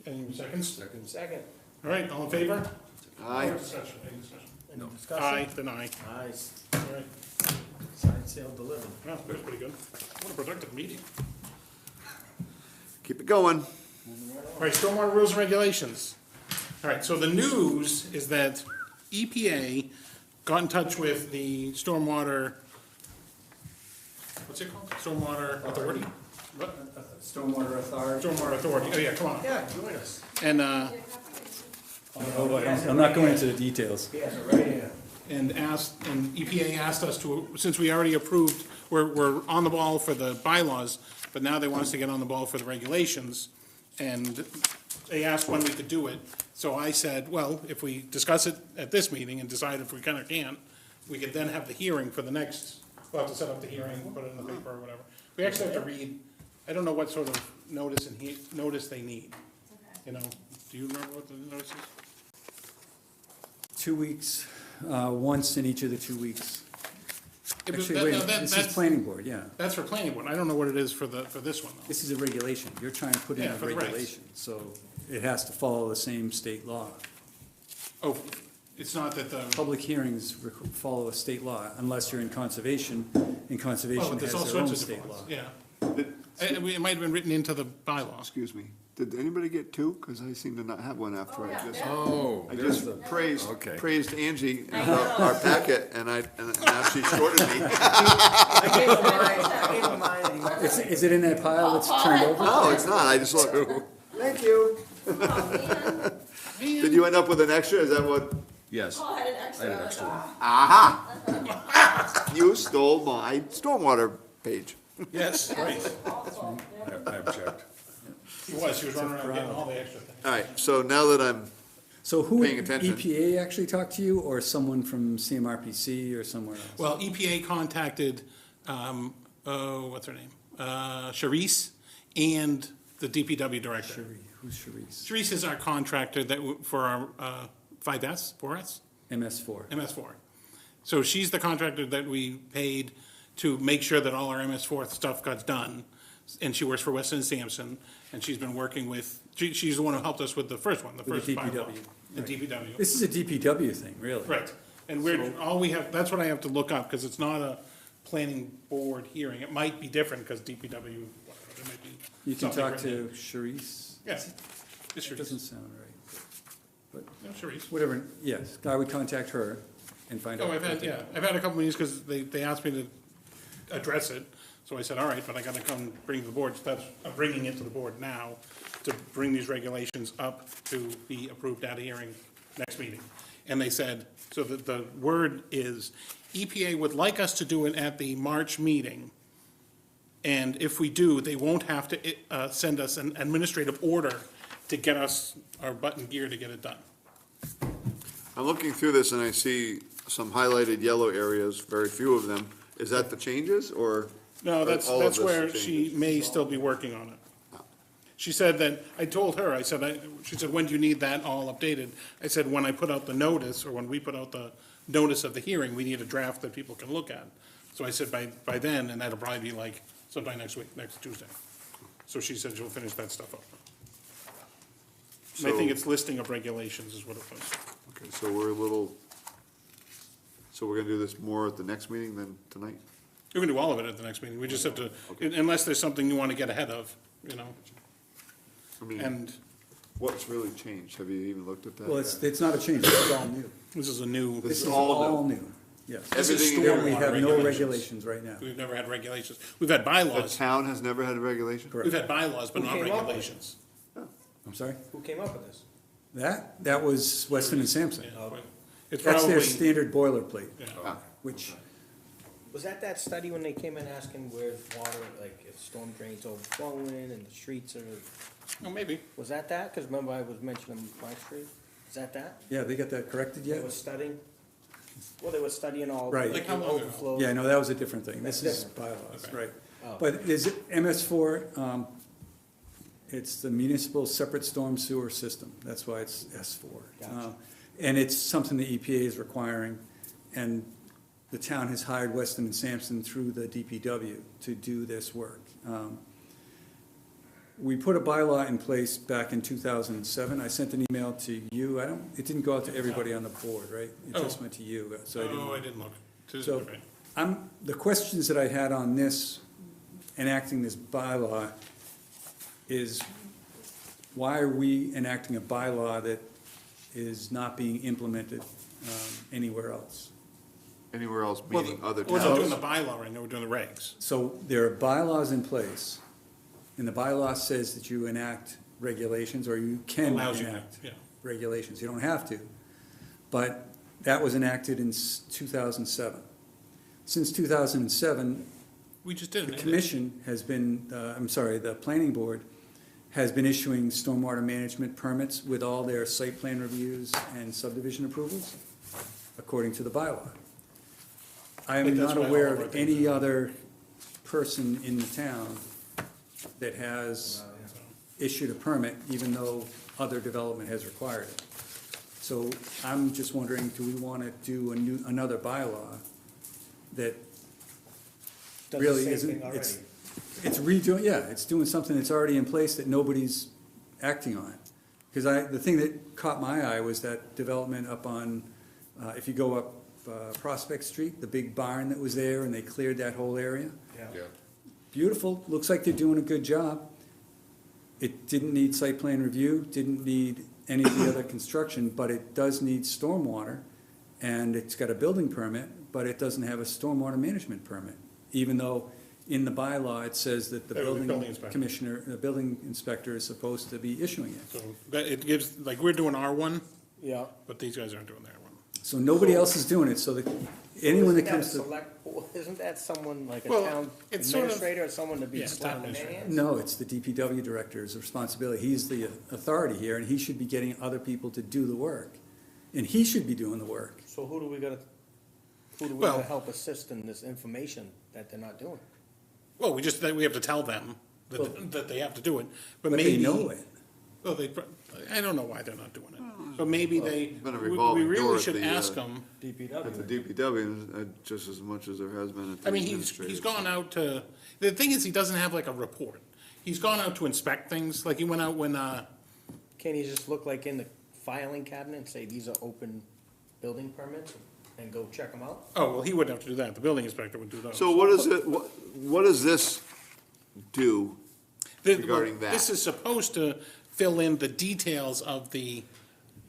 Any seconds? Second. All right, all in favor? Aye. Any discussion? Any discussion? Aye, then aye. Ayes. All right. Signed, sealed, delivered. Well, that was pretty good. What a productive meeting. Keep it going. All right, stormwater rules and regulations. All right, so the news is that EPA got in touch with the stormwater, what's it called? Stormwater Authority? What? Stormwater Authority. Stormwater Authority, oh yeah, come on. Yeah, join us. And, I'm not going into the details. Yeah, right here. and EPA asked us to, since we already approved, we're on the ball for the bylaws, but now they want us to get on the ball for the regulations. And they asked when we could do it. So I said, well, if we discuss it at this meeting and decide if we can or can't, we could then have the hearing for the next, we'll have to set up the hearing, put it in the paper or whatever. We actually have to read, I don't know what sort of notice notice they need. You know, do you remember what the notice is? 2 weeks, once in each of the 2 weeks. Yeah, but Actually, that- wait, no, that- this is that's- planning board, yeah. That's for planning board. I don't know what it is for this one, though. This is a regulation. You're trying to put in Yeah, a for the regs. regulation, so it has to follow the same state law. Oh, it's not that the, Public hearings follow a state law unless you're in conservation, and well, conservation there's has all their own sorts of state different law. ones, yeah. It might have been written into the bylaws. Excuse me. Did anybody get two? Because I seem to not have one after I just. Oh, I there's just the, praised, okay. praised Angie about our packet, and now she shorted me. I gave him mine, I gave him mine, and he went, Is it in that pile that's turned over? No, it's not, I just looked. Thank you. Oh, man. Did you end up with an extra? Is that what? yes, Oh, I had an I extra. had an extra one. Aha! You stole my stormwater page. Yes, right. Awful, yeah. I object. He was running around getting all the extra things. All right, so now that I'm, So who, Paying attention. EPA actually talked to you, or someone from CMRPC or somewhere else? Well, EPA contacted, what's her name? Charisse and the DPW director. Cherie, who's Charisse? Charisse is our contractor for our 5S, 4S? MS4. MS4. So she's the contractor that we paid to make sure that all our MS4 stuff got done. And she works for Weston and Sampson, and she's been working with, she's the one who helped us with the first one, the With first the bylaw. DPW, The right. DPW. This is a DPW thing, really. Right. And all we have, that's what I have to look up, because it's not a planning board hearing. It might be different, because DPW, whatever, there might be. You can something talk to written Charisse. in. Yeah. It's It doesn't Charisse. sound right. No, Charisse. Whatever, yes, I would contact her and find out. Oh, I've what had, they- yeah, I've had a couple meetings, because they asked me to address it. So I said, all right, but I gotta come bring it to the board. So that's, I'm bringing it to the board now to bring these regulations up to be approved at a hearing next meeting. And they said, so the word is, EPA would like us to do it at the March meeting. And if we do, they won't have to, send us an administrative order to get us our button gear to get it done. I'm looking through this and I see some highlighted yellow areas, very few of them. Is that the changes, or? No, that's all of this where changes? she may still be working on it. She said that, I told her, she said, when do you need that all updated? I said, when I put out the notice, or when we put out the notice of the hearing, we need a draft that people can look at. So I said, by then, and that'll probably be like sometime next week, next Tuesday. So she said she'll finish that stuff up. And I think So- it's listing of regulations is what it was. Okay, so we're gonna do this more at the next meeting than tonight? We can do all of it at the next meeting, we just have to, unless there's something you want to get ahead of, you know, I mean, and what's really changed? Have you even looked at that? Well, it's not a change, this is all new. this is a new, This This is is all all new, yes. this is everything- Yeah, we stormwater have no regulations. regulations right now. We've never had regulations. We've had The bylaws. town has never had a regulation? Correct. We've had bylaws, but Who not came up with it? regulations. I'm sorry? who came up with this? That was Weston and Sampson. Yeah, but It's That's their probably, standard boilerplate, Ah, which, Was that study when they came in asking where's water, like if storm drains overflowing and the streets are, oh, maybe. was that? Cause remember I was mentioning my street, is that? yeah, they got that corrected They yet? were studying, well, they were studying all the Right. Like how long ago? overflow. Yeah, no, that was a different thing. This That's is bylaws, Okay. right. Oh. But is it MS4, it's the municipal separate storm sewer system. That's why it's S4. Gotcha. And it's something the EPA is requiring, and the town has hired Weston and Sampson through the DPW to do this work. We put a bylaw in place back in 2007. I sent an email to you. It didn't go out to everybody on the board, right? It just went to you, so I didn't. Oh, I didn't look. So, Okay. the questions that I had on this, enacting this bylaw, is why are we enacting a bylaw that is not being implemented anywhere else? Anywhere else, Well, meaning other we're not doing the towns? bylaw right now, we're doing the regs. So there are bylaws in place, and the bylaw says that you enact regulations, or you can Allows you to, enact yeah. regulations. You don't have to. But that was enacted in 2007. Since 2007, We just did the it. commission has been, the planning board has been issuing stormwater management permits with all their site plan reviews and subdivision approvals, according to the bylaw. I think am that's not why all aware of our of things any are- other person in the town that has issued a permit, even though other development has required it. So I'm just wondering, do we want to do another bylaw that Does the really same isn't, thing already. it's redoing, yeah, it's doing something that's already in place that nobody's acting on. Because the thing that caught my eye was that development up on, if you go up Prospect Street, the big barn that was there, and they cleared that whole area. Yeah. Beautiful, looks like they're doing a good job. It didn't need site plan review, didn't need any of the other construction, but it does need stormwater, and it's got a building permit, but it doesn't have a stormwater management permit, even though in the bylaw it says that the That would be building building inspector. commissioner, the building inspector is supposed to be issuing it. So that, it gives, like, we're doing R1, Yeah. but these guys aren't doing their one. So nobody else is doing it, so that anyone that comes to, Isn't that someone like a Well, town it's sort of- administrator or someone to be Yeah, town slapping their administrator. hands? no, it's the DPW director's responsibility. He's the authority here, and he should be getting other people to do the work. And he should be doing the work. So who do we gotta Well- help assist in this information that they're not doing? Well, we have to tell them Well- that they have to do it, but But maybe. they know it. Well, I don't know why they're not doing it, but maybe they, been a we revolving door really at should the, ask them. At the DPW. DPW, just as much as there has been at the I mean, he's administrative. gone out to, the thing is, he doesn't have like a report. He's gone out to inspect things, like he went out when, Can't you just look like in the filing cabinet and say, these are open building permits and go check them out? oh, well, he wouldn't have to do that, the building inspector would do those. So what is it, what does this do? regarding that? This is supposed to fill in the details of the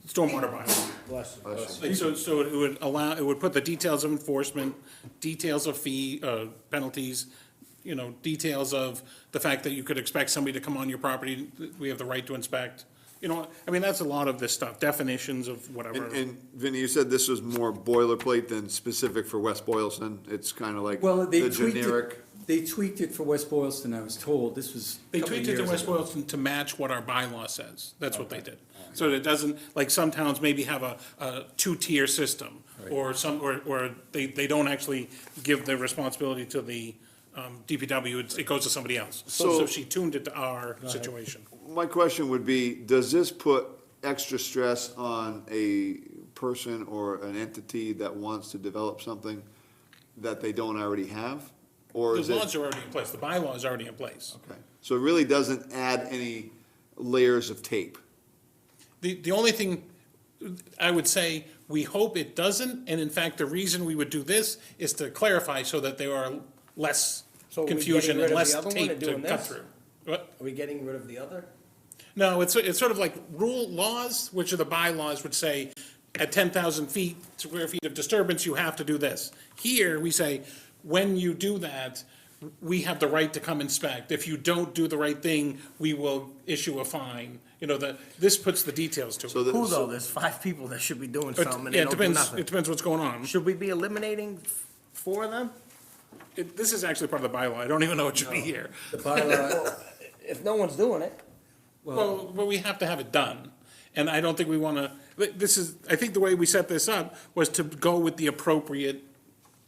stormwater bylaw. Bless you. Like, so it would allow, it would put the details of enforcement, details of penalties, details of the fact that you could expect somebody to come on your property, that we have the right to inspect. I mean, that's a lot of this stuff, definitions of whatever. And Vinnie, you said this was more boilerplate than specific for West Boylston. It's kind of like Well, they the tweaked generic. it, they tweaked it for West Boylston, I was told. This was a They couple of tweaked it to years West ago. Boylston to match what our bylaw says. That's what they did. So that it doesn't, like some towns maybe have a two-tier system, or or they don't actually give the responsibility to the DPW, it goes to somebody else. So So- she tuned it to our situation. My question would be, does this put extra stress on a person or an entity that wants to develop something that they don't already have? Or is The it? laws are already in place, the bylaw is already in place. Okay, so it really doesn't add any layers of tape? The only thing I would say, we hope it doesn't, and in fact, the reason we would do this is to clarify so that there are less So are we confusion getting rid and of less the other one tape and to doing cut this? through. What? Are we getting rid of the other? No, it's sort of like laws, which are the bylaws would say, at 10,000 square feet of disturbance, you have to do this. Here, we say, when you do that, we have the right to come inspect. If you don't do the right thing, we will issue a fine. You know, this puts the details to So it. the- Who though? There's 5 people that should be doing something and they Yeah, it don't do depends, nothing. it depends what's going on. Should we be eliminating 4 of them? This is actually part of the bylaw. I don't even know it should be here. The bylaw, If no one's doing it. Well, but we have to have it done. And I don't think we want to, I think the way we set this up was to go with the appropriate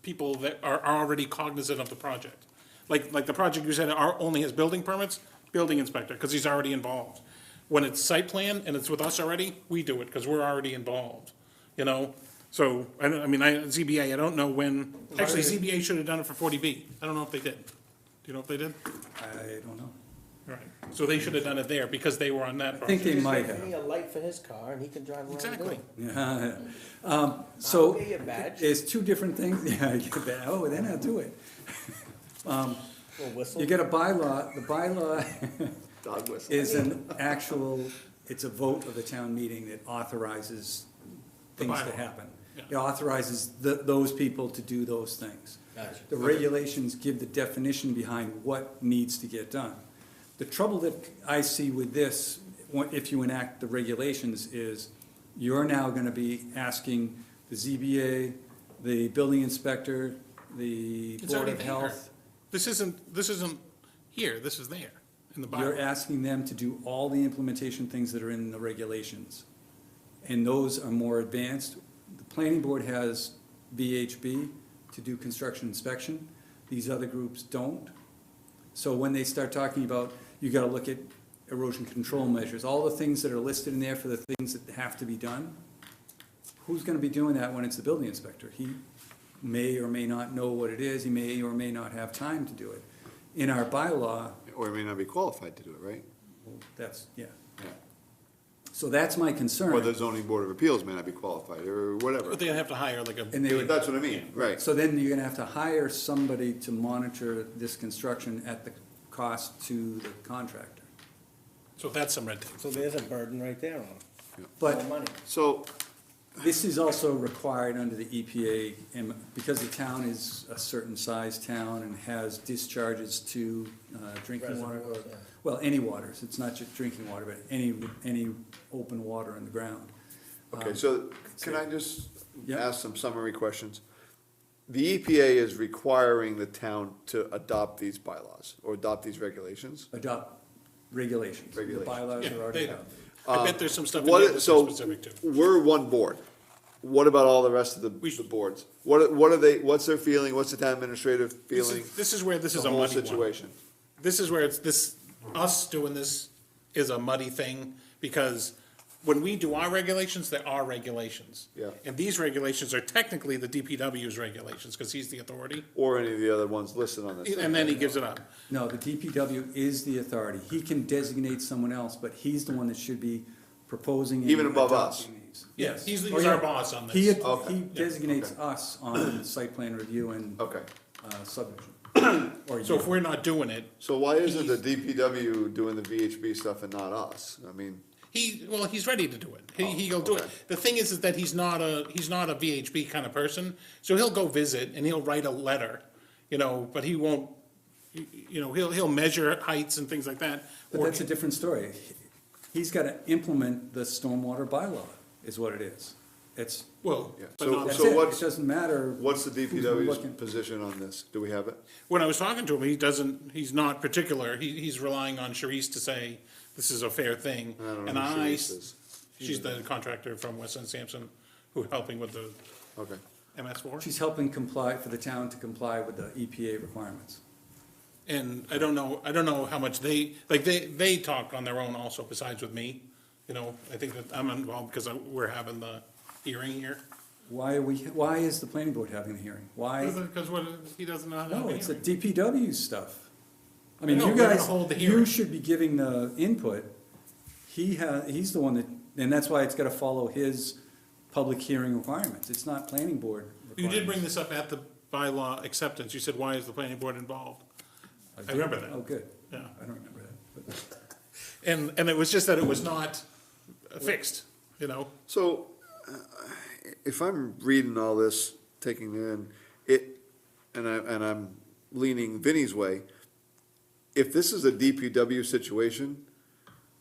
people that are already cognizant of the project. Like the project you said only has building permits, building inspector, because he's already involved. When it's site plan and it's with us already, we do it, because we're already involved, you know? So, ZBA, I don't know when, actually, ZBA should have done it for 40B. I don't know if they did. Do you know if they did? I don't know. Right. So they should have done it there, because they were on that I think project. they might Give have. me a light for his car and he can drive around and do Exactly. it. Yeah. So, I'll get you a badge. there's two different things, yeah, you get that, oh, then I'll do it. Little whistle. You get a bylaw, the bylaw Dog whistle. is an actual, it's a vote of the town meeting that authorizes things to bylaw. happen. Yeah. It authorizes those people to do those things. Gotcha. The regulations give the definition behind what needs to get done. The trouble that I see with this, if you enact the regulations, is you're now gonna be asking the ZBA, the building inspector, the It's Board already of there. Health. This isn't here, this is there, in the You're bylaw. asking them to do all the implementation things that are in the regulations. And those are more advanced. The planning board has VHB to do construction inspection. These other groups don't. So when they start talking about, you gotta look at erosion control measures, all the things that are listed in there for the things that have to be done, who's gonna be doing that when it's the building inspector? He may or may not know what it is, he may or may not have time to do it. In our bylaw, Or may not be qualified to do it, right? that's, yeah. Yeah. So that's my concern. Or the zoning board of appeals may not be qualified, or whatever. But they'd have to hire like a. And they would- That's what I mean, right. So then you're gonna have to hire somebody to monitor this construction at the cost to the contractor. So that's some red tape. So there's a burden right there on them. But More money. So, this is also required under the EPA, and because the town is a certain size town and has discharges to drinking water. Reservoirs, yeah. Well, any waters, it's not just drinking water, but any open water in the ground. okay, so can I just Yeah. ask some summary questions? The EPA is requiring the town to adopt these bylaws, or adopt these regulations? Adopt regulations. The Regulations. bylaws Yeah, are already they, out. I bet there's some stuff in What, there that's so, specific to. we're one board. What about all the rest of the We should- boards? What are they, what's their feeling, what's the town administrative This feeling? is, this is where this is The a whole muddy one. situation. This is where us doing this is a muddy thing, because when we do our regulations, there are regulations. Yeah. And these regulations are technically the DPW's regulations, because he's the authority, Or any of the other ones listed on this. and then he gives it up. No, the DPW is the authority. He can designate someone else, but he's the one that should be proposing and Even above adopting these. Yeah, Yes. he's Oh, our yeah. boss on He, this. Okay. he Yeah, designates okay. us on site plan review and Okay, subdivision. Or So you. if we're not doing it, so why isn't the DPW doing the VHB stuff and not us? I mean, he's ready to do it. He'll do it. okay. The thing is that he's not a VHB kind of person, so he'll go visit and he'll write a letter, but he won't, he'll measure heights and things like that. But that's a different story. He's got to implement the stormwater bylaw, is what it is. It's, Well, Yeah. but So- not, that's so it. It what's- doesn't matter. what's the who's DPW's looking. position on this? Do we have it? when I was talking to him, he's not particular. He's relying on Sharice to say, this is a fair thing. I don't know And who I, Sharice is. she's the contractor from West End Sampson, who's helping with the Okay, MS4. She's helping comply, for the town to comply with the EPA requirements. And I don't know how much they talk on their own also besides with me. I think that I'm involved because we're having the hearing here. Why is the planning board having a hearing? Why? Because he doesn't know how to have No, a it's the hearing. DPW stuff. I mean, I know, you we're gonna guys, hold the you hearing. should be giving the input. He's the one that, and that's why it's gotta follow his public hearing requirements. It's not planning board You requirements. did bring this up at the bylaw acceptance. You said, why is the planning board involved? I remember that. Oh, good. Yeah. I don't remember that. but- And it was just that it was not fixed, so, if I'm reading all this, taking it in, and I'm leaning Vinnie's way. If this is a DPW situation,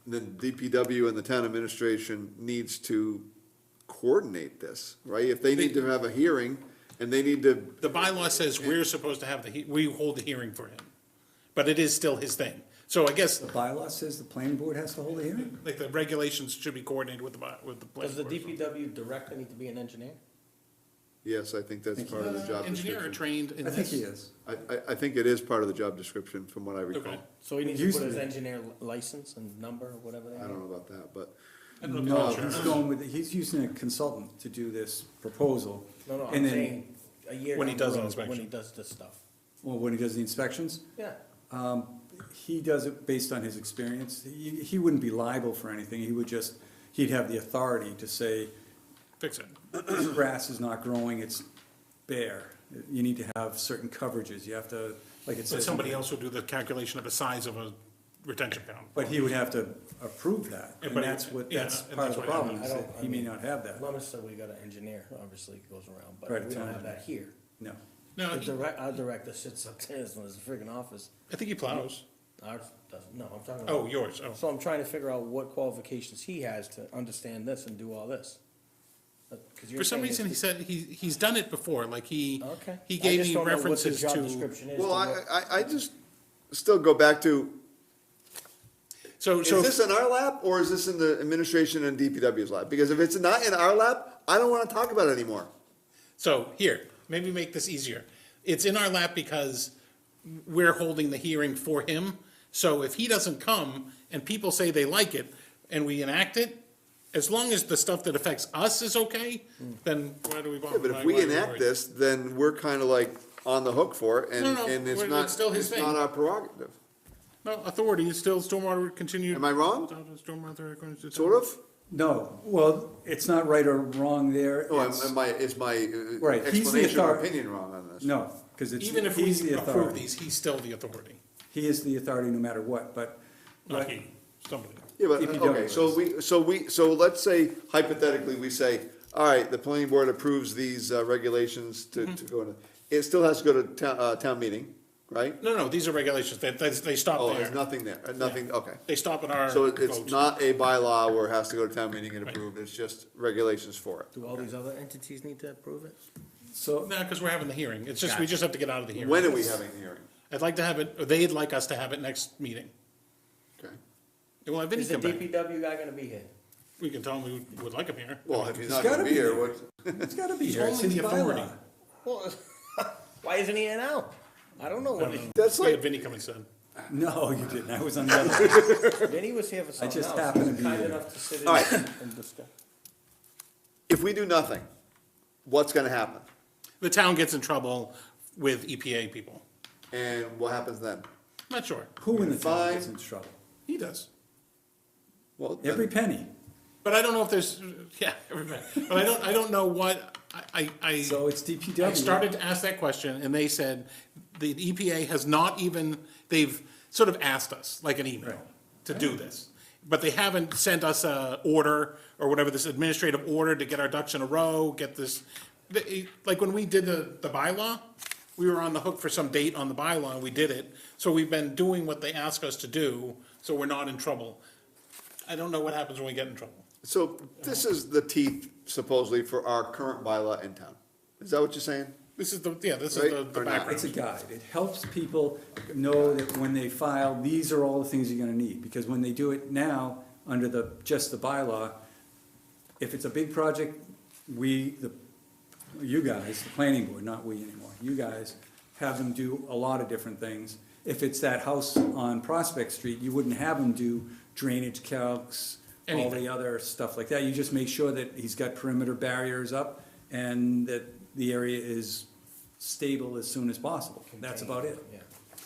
then DPW and the town administration needs to coordinate this, right? If they need to have a hearing and they need to, The bylaw says we're supposed to have we hold the hearing for him, but it is still his thing. So I guess, The bylaw says the planning board has to hold a hearing? like, the regulations should be coordinated with the with the planning Does the board. DPW director need to be an engineer? yes, I think that's part of the job Engineer are description. trained in I think this. he is. I think it is part of the job description from what I recall. Okay. So he needs to Used put to his be. engineer license and number or whatever they I need? don't know about that, but, I don't know if No, it's he's insurance. going with, he's using a consultant to do this proposal. No, no, And I'm then- saying a year When he down the does an road, inspection. when he does this stuff. Well, when he does the inspections, Yeah. he does it based on his experience. He wouldn't be liable for anything. He would just, he'd have the authority to say, Fix it. this grass is not growing, it's bare. You need to have certain coverages. You have to, like it But says. somebody else would do the calculation of the size of a retention pound. But he would have to approve that, Yeah, and but that's it- what, yeah, that's and part of that's the why I problem, don't- is I that don't- he I may mean, not have that. Not necessarily got an engineer, obviously, goes around, but Right, we it's don't on- have that here. No. No, Our director sits upstairs in his friggin' office. I think he plows. Ours doesn't, no, I'm talking about. Oh, yours, oh. So I'm trying to figure out what qualifications he has to understand this and do all this. 'Cause you're For some saying reason, he it's- said he's done it before, like he Okay. he I gave just me don't know what the references job to. description is well, to what- I just still go back to, So is this in our lap or is this in the administration and DPW's lap? Because if it's not in our lap, I don't wanna talk about it anymore. So here, maybe make this easier. It's in our lap because we're holding the hearing for him. So if he doesn't come and people say they like it and we enact it, as long as the stuff that affects us is okay, then why do we bother? Yeah, but if we enact this, then we're kinda like on the hook for it, No, no, and it's it's not, still his it's thing. not our prerogative. No, authority is still stormwater continued. Am I wrong? Stormwater according to- Sort of? No, well, it's not right or wrong there. No, It's- is my Right, he's the explanation or author- opinion wrong on this? No, because it's, Even if we he's the approve authority. these, he's still the authority, He is the authority no matter what, but. not he, somebody. Yeah, but, DPW okay, so let's say hypothetically, we say, all right, the planning board approves these regulations to go into, it still has to go to town meeting, right? No, these are regulations, they stop Oh, there. there's nothing there, nothing, okay. They stop at our. So it's codes. not a bylaw where it has to go to town meeting and approve, it's just regulations for it. Do all these other entities need to approve it? So, No, because we're having the hearing, it's just, we just have to get out of the hearing. When are we having the hearing? I'd like to have it, or they'd like us to have it next meeting. Okay. We'll have Vinnie Is the come back, DPW guy gonna be here? we can tell him we would like him here. Well, if he's He's not gotta gonna be be here, there. what, it's gotta be He's here, it's only his the authority. bylaw. Well, why isn't he here now? I don't know what he, that's We had like, Vinnie come and said, No, you didn't, I was on the other. Vinny was here for something else. just happened to He was be kind here. enough to sit in All right. and discuss. if we do nothing, what's gonna happen? the town gets in trouble with EPA people. And what happens then? Not sure, Who in the town Fine. gets in trouble? he does. Well, then- Every penny. But I don't know if there's, yeah, everybody, but I don't know what, I. So it's DPW. I started to ask that question, and they said the EPA has not even, they've sort of asked us, like an email, to do this. But they haven't sent us a order, or whatever, this administrative order to get our ducks in a row, get this. Like when we did the bylaw, we were on the hook for some date on the bylaw, and we did it. So we've been doing what they ask us to do, so we're not in trouble. I don't know what happens when we get in trouble. So this is the teeth supposedly for our current bylaw in town. Is that what you're saying? This is the, yeah, this is Right, the or not? It's a background. guide. It helps people know that when they file, these are all the things you're gonna need. Because when they do it now, under just the bylaw, if it's a big project, you guys, the planning board, not we anymore, you guys have them do a lot of different things. If it's that house on Prospect Street, you wouldn't have them do drainage calcs, all Anything. the other stuff like that. You just make sure that he's got perimeter barriers up and that the area is stable as soon as possible. That's about it. Yeah.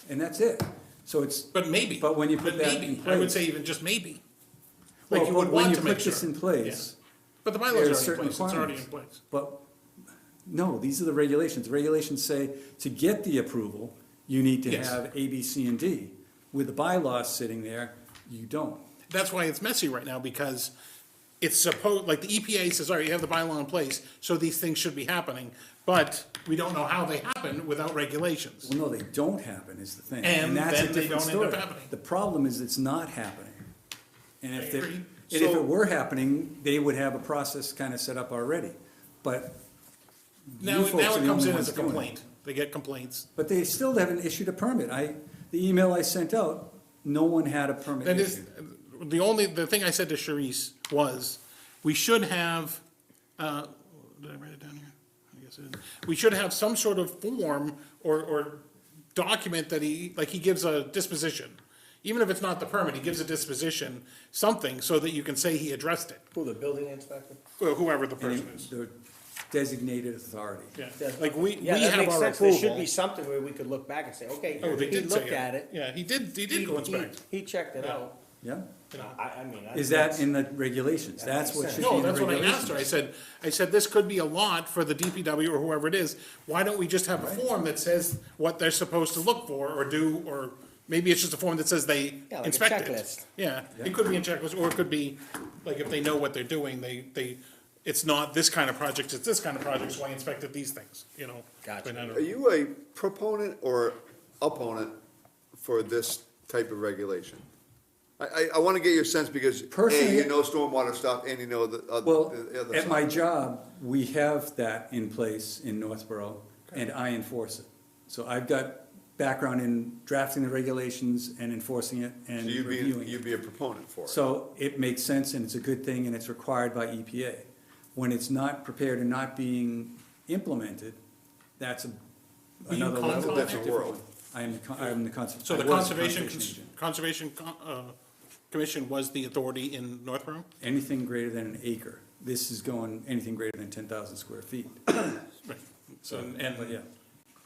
And that's it. So it's, But maybe. But when you put but that maybe, in I would place- say even just maybe. well, Like you but would when want you to put make sure. this in place, But the bylaws there are are already in certain place, it's already in requirements. place. but, no, these are the regulations. The regulations say to get the approval, you need to Yes. have A, B, C, and D. With the bylaws sitting there, you don't. That's why it's messy right now, because it's supposed, like the EPA says, all right, you have the bylaw in place, so these things should be happening. But we don't know how they happen without regulations. Well, no, they don't happen is the thing. And that's a then they different don't end up story. happening. The problem is it's not happening. And I if they, agree. and if it were happening, they would have a process kind of set up already. But Now, you folks now are it the comes only in ones as a doing it. complaint. They get complaints. But they still haven't issued a permit. The email I sent out, no one had a permit That is, issued. the thing I said to Sharice was, we should have, did I write it down here? I guess I didn't. We should have some sort of form or document that he gives a disposition. Even if it's not the permit, he gives a disposition, something, so that you can say he addressed it, Who, the building inspector? or whoever the And person is. the designated authority. Yeah, like we Yeah, that have makes our sense. There should approval. be something where we could look back and say, okay, Oh, they he did say looked at it. Yeah, he did go inspect. He checked it Yeah. out. Yeah? I mean. Is that in the regulations? That That's makes what sense. should be No, in the that's what I regulations. asked her. I said, this could be a lot for the DPW or whoever it is. Why don't we just have a form that says what they're supposed to look for or do, or maybe it's just a form that says they Yeah, like a inspected. checklist. Yeah, it could be a checklist, or it could be, like, if they know what they're doing, it's not this kind of project, it's this kind of project, so I inspected these things, you know? Gotcha. But I don't- Are you a proponent or opponent for this type of regulation? I want to get your sense because, A, Personally- you know stormwater stuff and you know the Well, the other at my side. job, we have that in place in Northborough, and I enforce it. So I've got background in drafting the regulations and enforcing it and So reviewing you'd it. be a proponent for it? So it makes sense, and it's a good thing, and it's required by EPA. When it's not prepared and not being implemented, that's Were you another level. con- It's a different world. I am the conservation. So the Conservation Commission was the authority in Northborough? Anything greater than an acre. This is going anything greater than 10,000 square feet. Right. So, And- but yeah,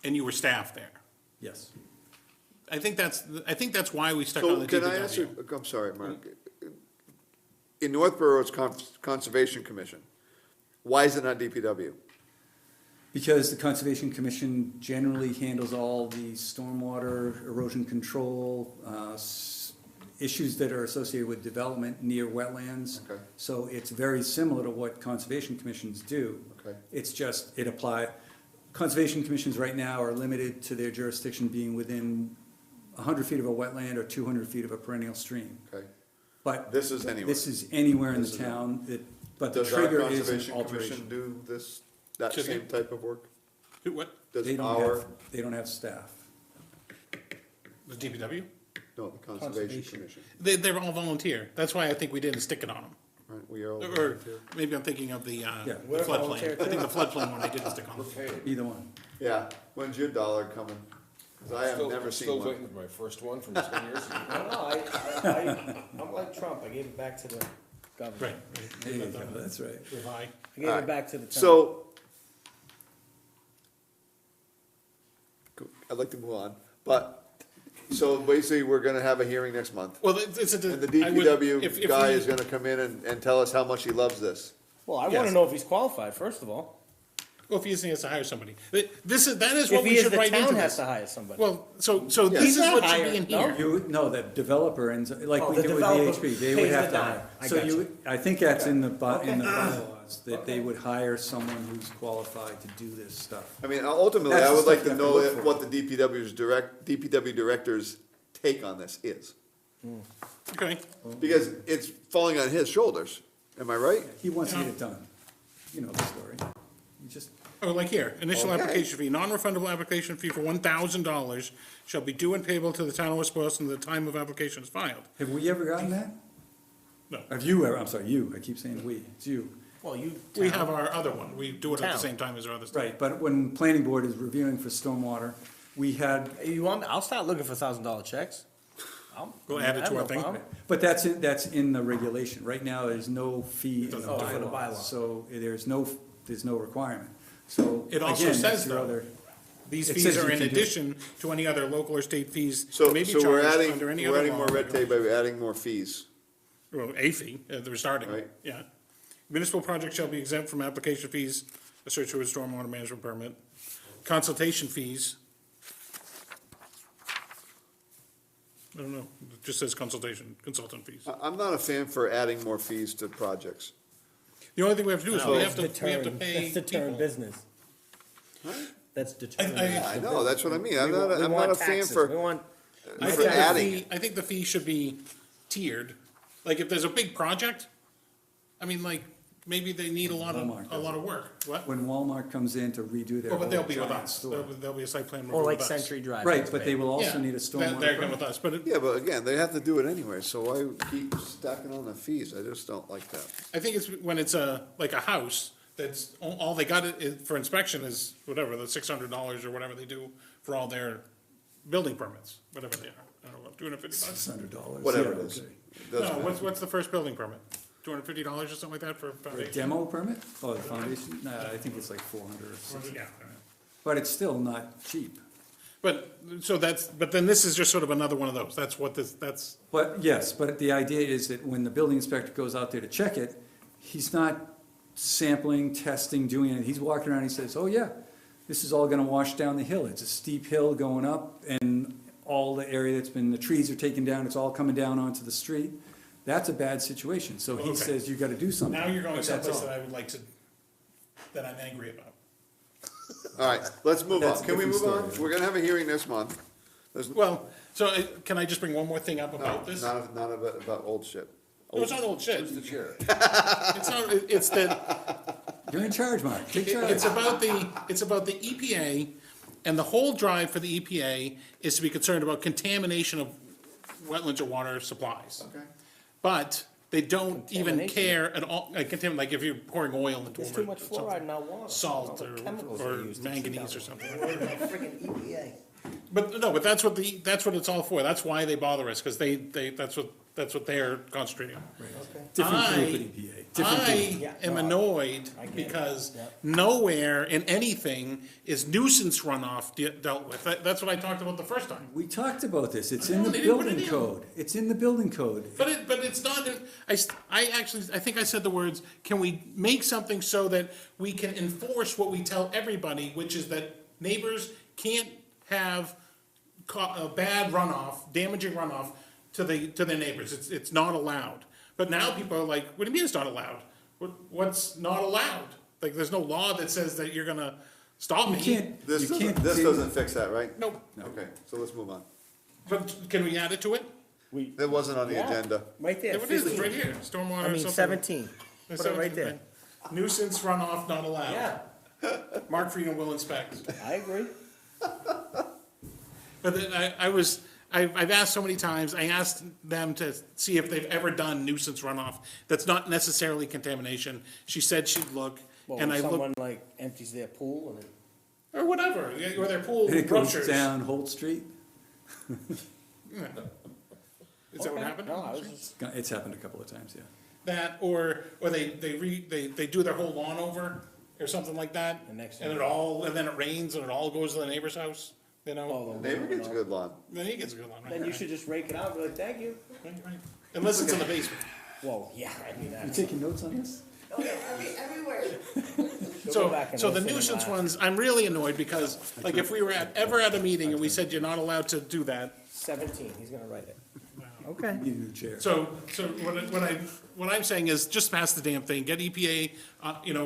And you were staff there? yes. I think that's why we stuck So on the can I ask you, DPW. I'm sorry, Mark. In Northborough's Conservation Commission, why is it not DPW? Because the Conservation Commission generally handles all the stormwater, erosion control, issues that are associated with development near wetlands. Okay. So it's very similar to what Conservation Commissions do. Okay. It's just, Conservation Commissions right now are limited to their jurisdiction being within 100 feet of a wetland or 200 feet of a perennial stream. Okay. But This is anywhere. this is anywhere in the This is- town, but the Does our trigger is an Conservation alteration. Commission do this, that Should same they? type of work? What, Does They our, don't have staff. the DPW? no, the Conservation Commission, They're all volunteer. That's why I think we didn't stick it on them. right? We are all Or volunteer. maybe I'm thinking of the Yeah. the We're volunteer floodplain. I think the floodplain one I didn't stick on. Either one. Yeah, when's your dollar coming? 'Cause I have never seen Still one. waiting for my first one from 10 years ago. I'm like Trump, I gave it back to the government. Right. There you go, that's right. If I- I gave it back to the town. So, I'd like to move on, but, so basically, we're gonna have a hearing next month. Well, it's a. And the I would- DPW if guy we- is gonna come in and tell us how much he loves this. Well, I Yes. wanna know if he's qualified, first of all. Well, if he has to hire somebody. That is what If we he is, should the write into town has this. to hire somebody. Well, so He's this is not what should be hired, in no? here. No, the developer ends, like Oh, we the do with developer VHB, they would pays have the to dime. hire. I So got you. I think that's in the bylaws, that they would hire someone who's qualified to do this stuff. I mean, ultimately, That's I the would like stuff to you have to know look for. what the DPW director's take on this is. Okay. Because it's falling on his shoulders, am I right? He wants to get it done. You know the story. You just, Oh, like here, initial Okay. application fee, non-refundable application fee for $1,000 shall be due and payable to the town of West Boylston at the time of application is filed. have we ever gotten that? No. Have you ever, I'm sorry, you, I keep saying we, it's you. Well, you. We have our other one. We do it at the Town. same time as our other stuff. Right, but when planning board is reviewing for stormwater, we had, You want, I'll start looking for $1,000 checks. We'll add it I have to our no thing. problem. but that's in the regulation. Right now, there's no fee in the Oh, for the bylaws, bylaw. so there's no requirement. So, It also again, says, that's your though, other. These It fees says are you in can do it. addition to any other local or state fees So, that may be so we're charged adding, under any we're other adding law. more red tape by adding more fees. Well, a fee, they're starting, Right. yeah. Municipal projects shall be exempt from application fees associated with stormwater management permit. Consultation fees. I don't know, it just says consultant fees. I'm not a fan for adding more fees to projects. The only thing we have to do is we have to Deterring- pay That's deterring people. business. that's I- determined. Yeah, I know, that's what I mean. I'm We not, want- we I'm not want a fan taxes. We for, want, I for think the adding fee, it. I think the fee should be tiered. Like, if there's a big project, I mean, like, maybe they need a lot Walmart of work. What? When Walmart comes in to redo their Well, but they'll whole be with giant us. store. There'll be a site plan review or with like us. Century Drive. Right, but they will Yeah, also need a they're stormwater good with permit. us, but Yeah, but again, they have to do it anyway, so why keep stacking on the fees? I just don't like that. I think it's when it's like a house, that's, all they got for inspection is whatever, the $600 or whatever they do for all their building permits, whatever they are. I don't know, $250? $600. Whatever yeah, it is. okay. No, Doesn't matter. what's the first building permit? $250 or something like that for a For a foundation? demo permit? Oh, the foundation? No, I think it's like 400 or something. Yeah. But it's still not cheap. But, but then this is just sort of another one of those. That's what that's, But, yes, but the idea is that when the building inspector goes out there to check it, he's not sampling, testing, doing it. He's walking around, he says, oh yeah, this is all gonna wash down the hill. It's a steep hill going up, and all the area that's been, the trees are taken down, it's all coming down onto the street. That's a bad situation, so he Okay. says you gotta do something. now you're going But that's someplace all. that I would like to, that I'm angry about. All right, let's move That's on. a Can we move different on? story. We're gonna have a hearing this month. There's, Well, so can I just bring one more thing up no, about this? not about old shit. No, it's not old shit. Who's the chair? It's not, it's that, You're in charge, Mark, take charge. it's about the EPA, and the whole drive for the EPA is to be concerned about contamination of wetlands or water supplies. Okay. But they don't even Contamination. care at all, like if you're pouring oil into There's them too or much something. fluoride in our water. Salt All the chemicals or they use to treat manganese our or something. Friggin' EPA. But no, but that's what it's all for. That's why they bother us, because that's what they're concentrating on. Different I- group at EPA, different group. I Yeah, am no, annoyed I get it. because Yeah. nowhere in anything is nuisance runoff dealt with. That's what I talked about the first time. We talked about this, it's I in know, the they didn't put it building in. code, it's in the building code. But it's not, I think I said the words, can we make something so that we can enforce what we tell everybody, which is that neighbors can't have a bad runoff, damaging runoff to their neighbors. It's not allowed. But now people are like, what do you mean it's not allowed? What's not allowed? Like, there's no law that says that you're gonna stop me. You can't, This you can't. this doesn't fix that, right? Nope. Okay, so let's move on. But can we add it to it? That wasn't on the Yeah. agenda. Right there, There it is, it's 15. right here, stormwater I mean, something. 17. There's Put it right 17, there. Nuisance runoff not allowed. Yeah, Mark Freedom will inspect. I agree. But then I've asked so many times, I asked them to see if they've ever done nuisance runoff that's not necessarily contamination. She said she'd look, Well, and when I someone looked, like empties their pool and it, or whatever, or their pool It goes ruptures. down Holt Street, Is that what happened? no, I was just, it's happened a couple of times, yeah. That, or they do their whole lawn over, or something like that. The next And thing- and then it rains and it all goes to the neighbor's house, you know? oh, Neighbor gets a good lawn. Then he gets a good one, right? then you should just rake it out and be like, thank you. Right, right. Unless it's in the basement. Whoa, yeah, I mean, You that's. taking notes on this? Everywhere. Go back and So the listen and nuisance laugh. ones, I'm really annoyed because, like, if we were ever at a meeting and we said you're not allowed to do that, 17, he's gonna write it. Okay. Need a new chair. so what I'm saying is just pass the damn thing, get EPA,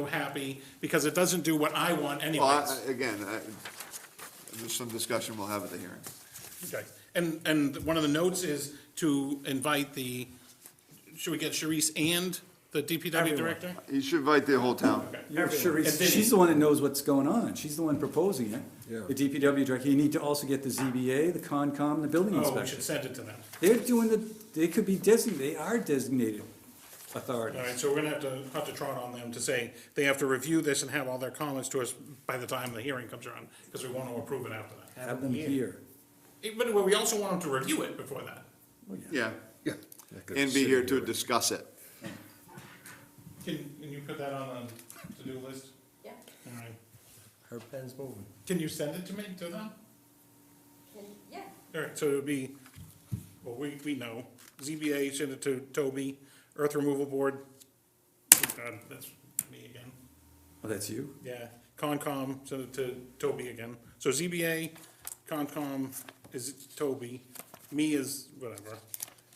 happy, because it doesn't do what I want Well, anyways. again, there's some discussion we'll have at the hearing. Okay, and one of the notes is to invite should we get Sharice and the DPW director? You should invite the whole town. You're sure, And Vinny. she's the one that knows what's going on, she's the one proposing it. Yeah. The DPW director, you need to also get the ZBA, the Concom, the building Oh, we inspector. should send it to them. They're doing they could be they are designated All authorities. right, so we're gonna have to trot on them to say, they have to review this and have all their comments to us by the time the hearing comes around, because we want to approve it after that. Have them here. But we also want them to review it before that. Yeah, Yeah. and be here to discuss it. Can you put that on a to-do list? Yeah, All right. Her pen's moving. Can you send it to me, to them? yeah. All right, so it would be, well, we know, ZBA, send it to Toby, Earth Removal Board, God, that's me again, Oh, that's you? yeah, Concom, send it to Toby again. So ZBA, Concom is Toby, me is whatever,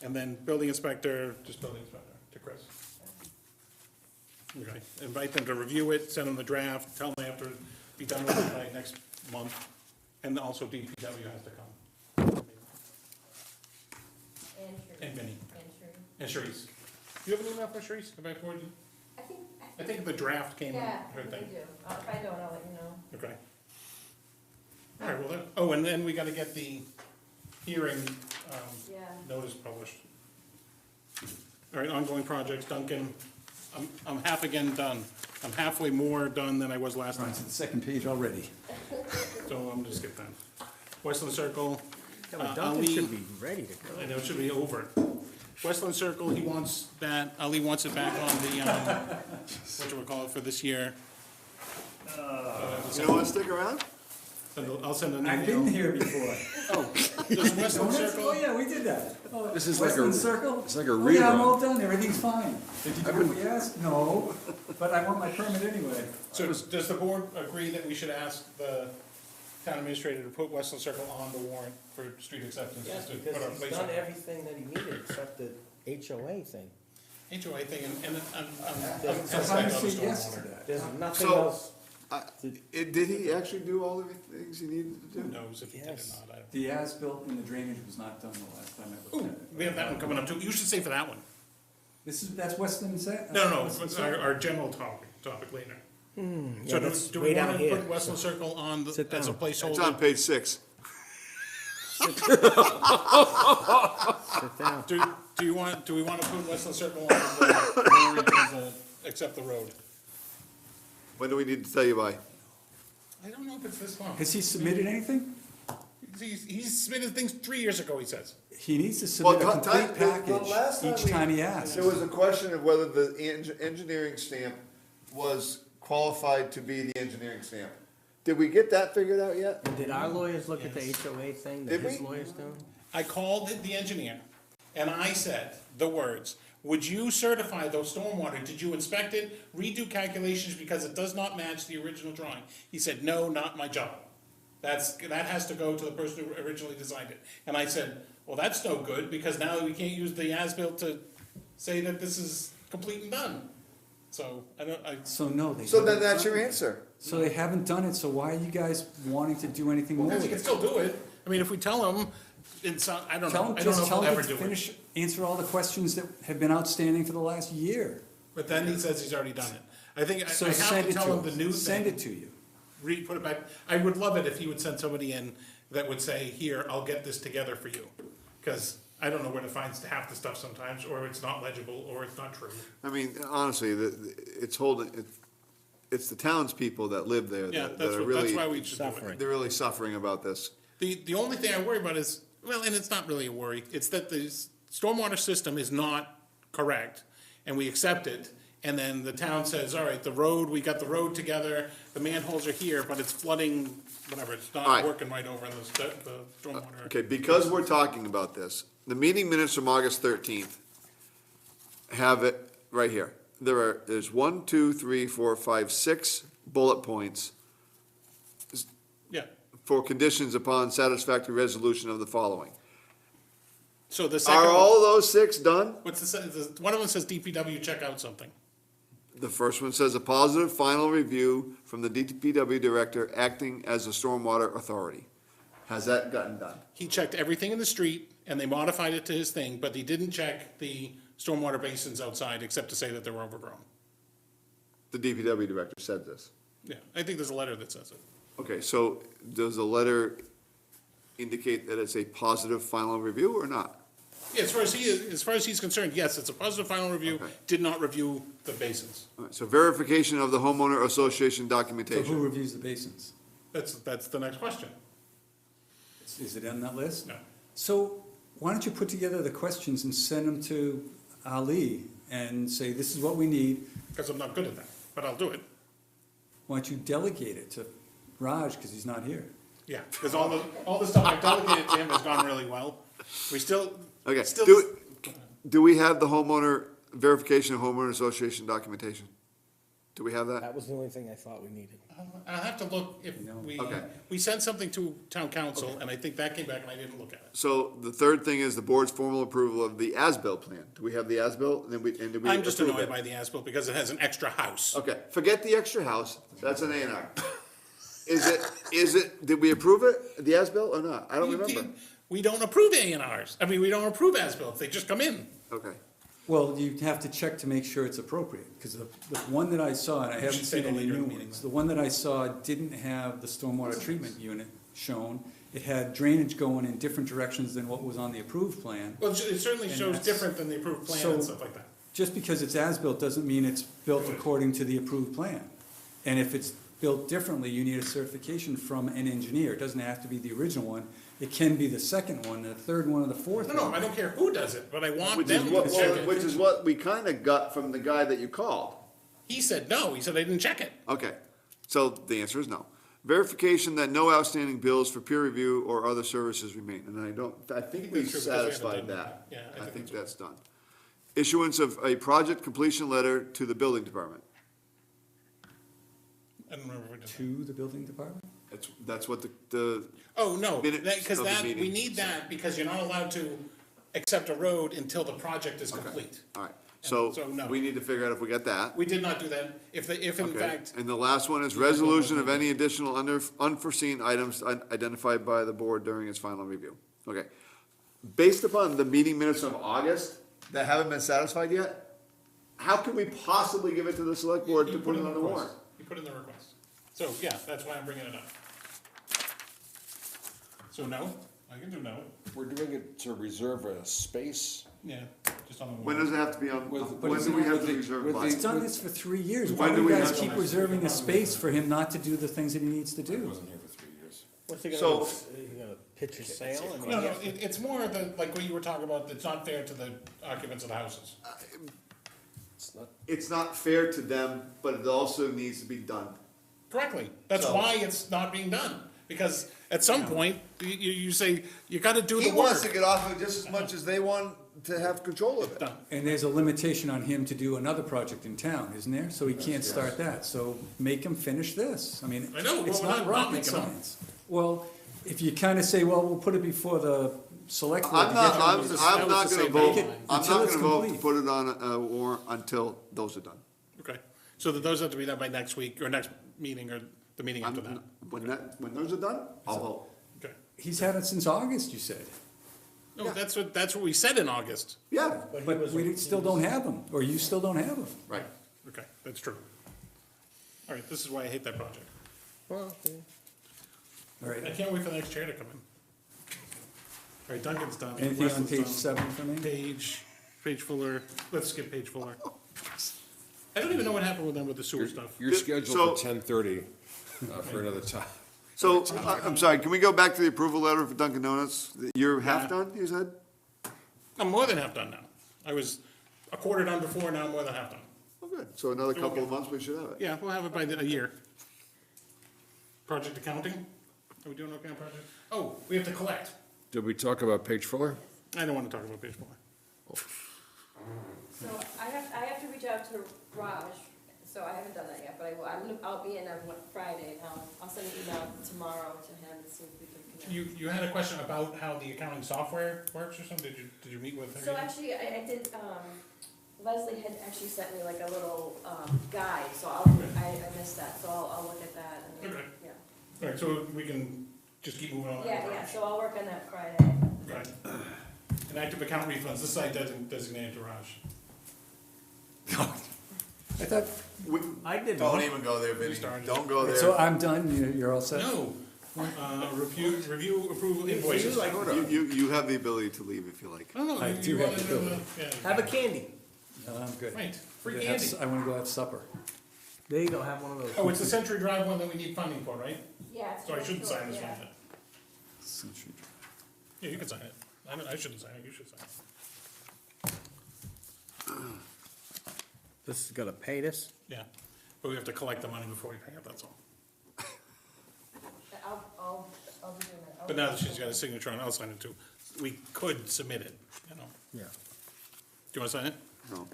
and then Building Inspector, just Building Inspector, to Chris. Okay, invite them to review it, send them the draft, tell them they have to be done with it by next month, and also DPW has to come. And Vinnie, and Sharice. Do you have an email for Sharice? Have I forwarded you? I think the draft came in Yeah, her I thing. do. If I don't, I'll let you know. Okay. All right, well, oh, and then we gotta get the hearing, Yeah. notice published. All right, ongoing projects, Duncan, I'm half again done. I'm halfway more done than I was last We're time, on to the second page already. so I'm just skip that. Westland Circle, Yeah, but Duncan Ali, should be ready to go. I know it should be over. Westland Circle, he wants that, Ali wants it back on the, whatchamacallit, for this year. You don't wanna stick around? I'll send an I've been email. here before. Does Westland Oh, Circle, yeah, we did that. Oh, This is like a- Westland Circle? it's like a Oh, yeah, I'm rerun. all done, everything's fine. Did you do what we asked? No, but I want my permit anyway. so does the board agree that we should ask the town administrator to put Westland Circle on the warrant for street acceptance? Yes, just to because put our he's place done on? everything that he needed except the HOA thing. HOA thing, and I'm So how do you suspect of say yes to stormwater. that? There's nothing So- else. Did he actually do all the things he needed to Who do? knows if he did or Yes. not, I don't. The as-built and the drainage was not done the last time I looked Ooh, at it. we have that one coming up too, you should say for that one. That's Westland No, Westland it's Circle? our general topic later. Yeah, So that's do way we down wanna here. put Westland Circle on the, Sit as a down. It's on placeholder? page 6. Sit down. Do we wanna put Westland Circle on the warrant as a, accept the road? When do we need to tell you by? I don't know if it's this long. Has he submitted anything? He's submitted things 3 years ago, he says. He needs to submit a Well, complete the package last time each we- time he asks. There was a question of whether the engineering stamp was qualified to be the engineering stamp. Did we get that figured out yet? And did our lawyers look at the HOA thing that Did his we? lawyers do? I called the engineer, and I said the words, would you certify those stormwater, did you inspect it, redo calculations because it does not match the original drawing? He said, no, not my job. That has to go to the person who originally designed it. And I said, well, that's no good, because now we can't use the as-built to say that this is complete and done. So, So no, they. So then haven't that's done your it. answer. So they haven't done it, so why are you guys wanting to do anything more because you with can it? still do it. I mean, if we tell them, it's, I don't Tell know, them, I don't know just if tell we'll them ever to do it. finish, answer all the questions that have been outstanding for the last year. But then he says he's already done it. I think, I So have send to it tell to him the new us. Send thing. it to you. Put it back. I would love it if he would send somebody in that would say, here, I'll get this together for you. Because I don't know where to find half the stuff sometimes, or it's not legible, or it's not true. I mean, honestly, it's the townspeople that live there Yeah, that that's are that's why really, we should do it. Suffering. they're really suffering about this. The only thing I worry about is, well, and it's not really a worry, it's that the stormwater system is not correct, and we accept it, and then the town says, all right, the road, we got the road together, the manholes are here, but it's flooding, whatever, it's All not right. working right over in the stormwater. Okay, because we're talking about this, the meeting minutes from August 13th have it right here. There's 1, 2, 3, 4, 5, 6 bullet points Yeah, for conditions upon satisfactory resolution of the following. so the second Are one, all those 6 done? one of them says DPW, check out something. The first one says a positive final review from the DPW director acting as a stormwater authority. Has that gotten done? He checked everything in the street, and they modified it to his thing, but he didn't check the stormwater basins outside, except to say that they were overgrown. The DPW director said this. Yeah, I think there's a letter that says it. Okay, so does the letter indicate that it's a positive final review or not? Yeah, as far as he's concerned, yes, it's a positive final review, Okay. did not review the basins. All right, so verification of the homeowner association So who documentation. reviews the basins? That's the next question. Is it on that list? No. So why don't you put together the questions and send them to Ali and say, this is what we need. Because I'm not good at that, but I'll do it. Why don't you delegate it to Raj, because he's not here? Yeah, because all the stuff I've delegated to him has gone really well. We still. Okay, still- do we have the homeowner, verification of homeowner association documentation? Do we have that? That was the only thing I thought we needed. I'll have to look if Okay. we sent something to town council, and I think that came back and I didn't look at it. So the third thing is the board's formal approval of the as-built plan. Do we have the as-built? And did we I'm just approve annoyed it? by the as-built because it has an extra house. Okay, forget the extra house, that's an A&R. did we approve it, the as-built or not? I don't remember. We don't approve A&Rs. I mean, we don't approve as-built. They just come in. Okay. Well, you have to check to make sure it's appropriate, because the one that I saw, and I haven't should say seen that any later in new the meeting, ones, the one that I saw didn't have the stormwater treatment unit shown. It had drainage going in different directions than what was on the approved plan. Well, it certainly And shows that's- different than the approved plan So- and stuff like that. Just because it's as-built doesn't mean it's built according to the approved plan. And if it's built differently, you need a certification from an engineer. It doesn't have to be the original one. It can be the second one, the third one, or the fourth No, one. I don't care who does it, but I want Which is them what, to check it. which is what we kinda got from the guy that you called. He said no. He said they didn't check it. Okay, so the answer is no. Verification that no outstanding bills for peer review or other services remain, and I think we that's true, because we haven't satisfied done that. that. Yeah, I I think think that's that's done. Issuance of a project completion letter to the building department. I don't remember. If we did that. To the building department? That's what the, Oh, no, Minutes because of the that, we meeting. need that because you're not allowed to accept a road until the project is complete. all right, so So, no. we need to figure out if we got that. We did not do that. If in Okay. fact, And the last one is resolution of any additional unforeseen items identified by the board during its final review. Okay. Based upon the meeting minutes of August that haven't been satisfied yet, how can we possibly give it to the select board to you put it in on the request. warrant? You put in the request. So, yeah, that's why I'm bringing it up. So no, I can do no. We're doing it to reserve a space. Yeah, just on the When warrant. does it have to be on, With- when do we have to reserve with by? He's done this for 3 years. Why When do do you we guys have to- keep reserving a space for him not to do the things that he needs to I do? wasn't here for 3 years. What's he gonna So- do? He gonna pitch his sale? I mean, No, no, it's more the, like what you were talking about, it's not fair to the occupants of the houses. It's not, It's not fair to them, but it also needs to be done. Correctly. That's So- why it's not being done. Because at some point, you say, you gotta do He the wants to work. get off it just as much as they want to have control of it. Done. And there's a limitation on him to do another project in town, isn't there? So he can't start that. So make him finish this. I mean, I know, it's well, not not rocket making him. science. Well, if you kind of say, well, we'll put it before the select board. I'm to not, get I'm, you- That I'm was not the gonna same vote, thing. I'm Until not it's gonna vote to complete. put it on a warrant until those are done. Okay, so that those have to be done by next week, or next meeting, or the meeting after that. When those are done, I'll vote. Okay. He's had it since August, you said. No, that's what we said in August. Yeah, But we still don't have them, or you still don't have them. right. Okay, that's true. All right, this is why I hate that project. well, yeah. All I right. can't wait for the next chair to come in. All right, Duncan's done. Anything on Weston's page done. 7 for me? Page Fuller, let's skip Page Fuller. I don't even know what happened with them with the sewer stuff. you're So- scheduled for 10:30 for another time. So, I'm sorry, can we go back to the approval letter for Dunkin' Donuts? You're half Yeah. done, you said? I'm more than half done now. I was a quarter done before, now I'm more than half done. Oh, good. So another couple of months, we should have it. Yeah, we'll have it by a year. Project accounting? Are we doing okay on project? Oh, we have to collect. Did we talk about Page Fuller? I don't want to talk about Page Fuller. So I have to reach out to Raj, so I haven't done that yet, but I will, I'll be in on Friday, and I'll send an email tomorrow to him and see if we can connect. You had a question about how the accounting software works or something? Did you meet with him? So actually, I did, Leslie had actually sent me like a little, guide, so I missed that, so I'll look at that and, Okay. yeah. All right, so we can just keep moving on. Yeah, so I'll work on that Friday. Right. And active account refunds, this site doesn't designate garage. I thought, I did Don't one. even go there, Vinny. started. Don't go there. so I'm done, you're all set? No, review approval invoices. like- You have the ability to leave if you like. No, I do have to do it. Have a candy. No, I'm good. Right, free I have- candy. I wanna go have supper. There you go, have one of those. Oh, it's the Century Drive one that we need funding for, right? Yeah. So I shouldn't sign this one Yeah. then? Yeah, you can sign it. I shouldn't sign it, you should sign it. This is gonna pay this? Yeah, but we have to collect the money before we pay it, that's all. I'll be doing that. But now that she's got a signature on it, I'll sign it too. We could submit it, you know. Yeah. Do you wanna sign it? No.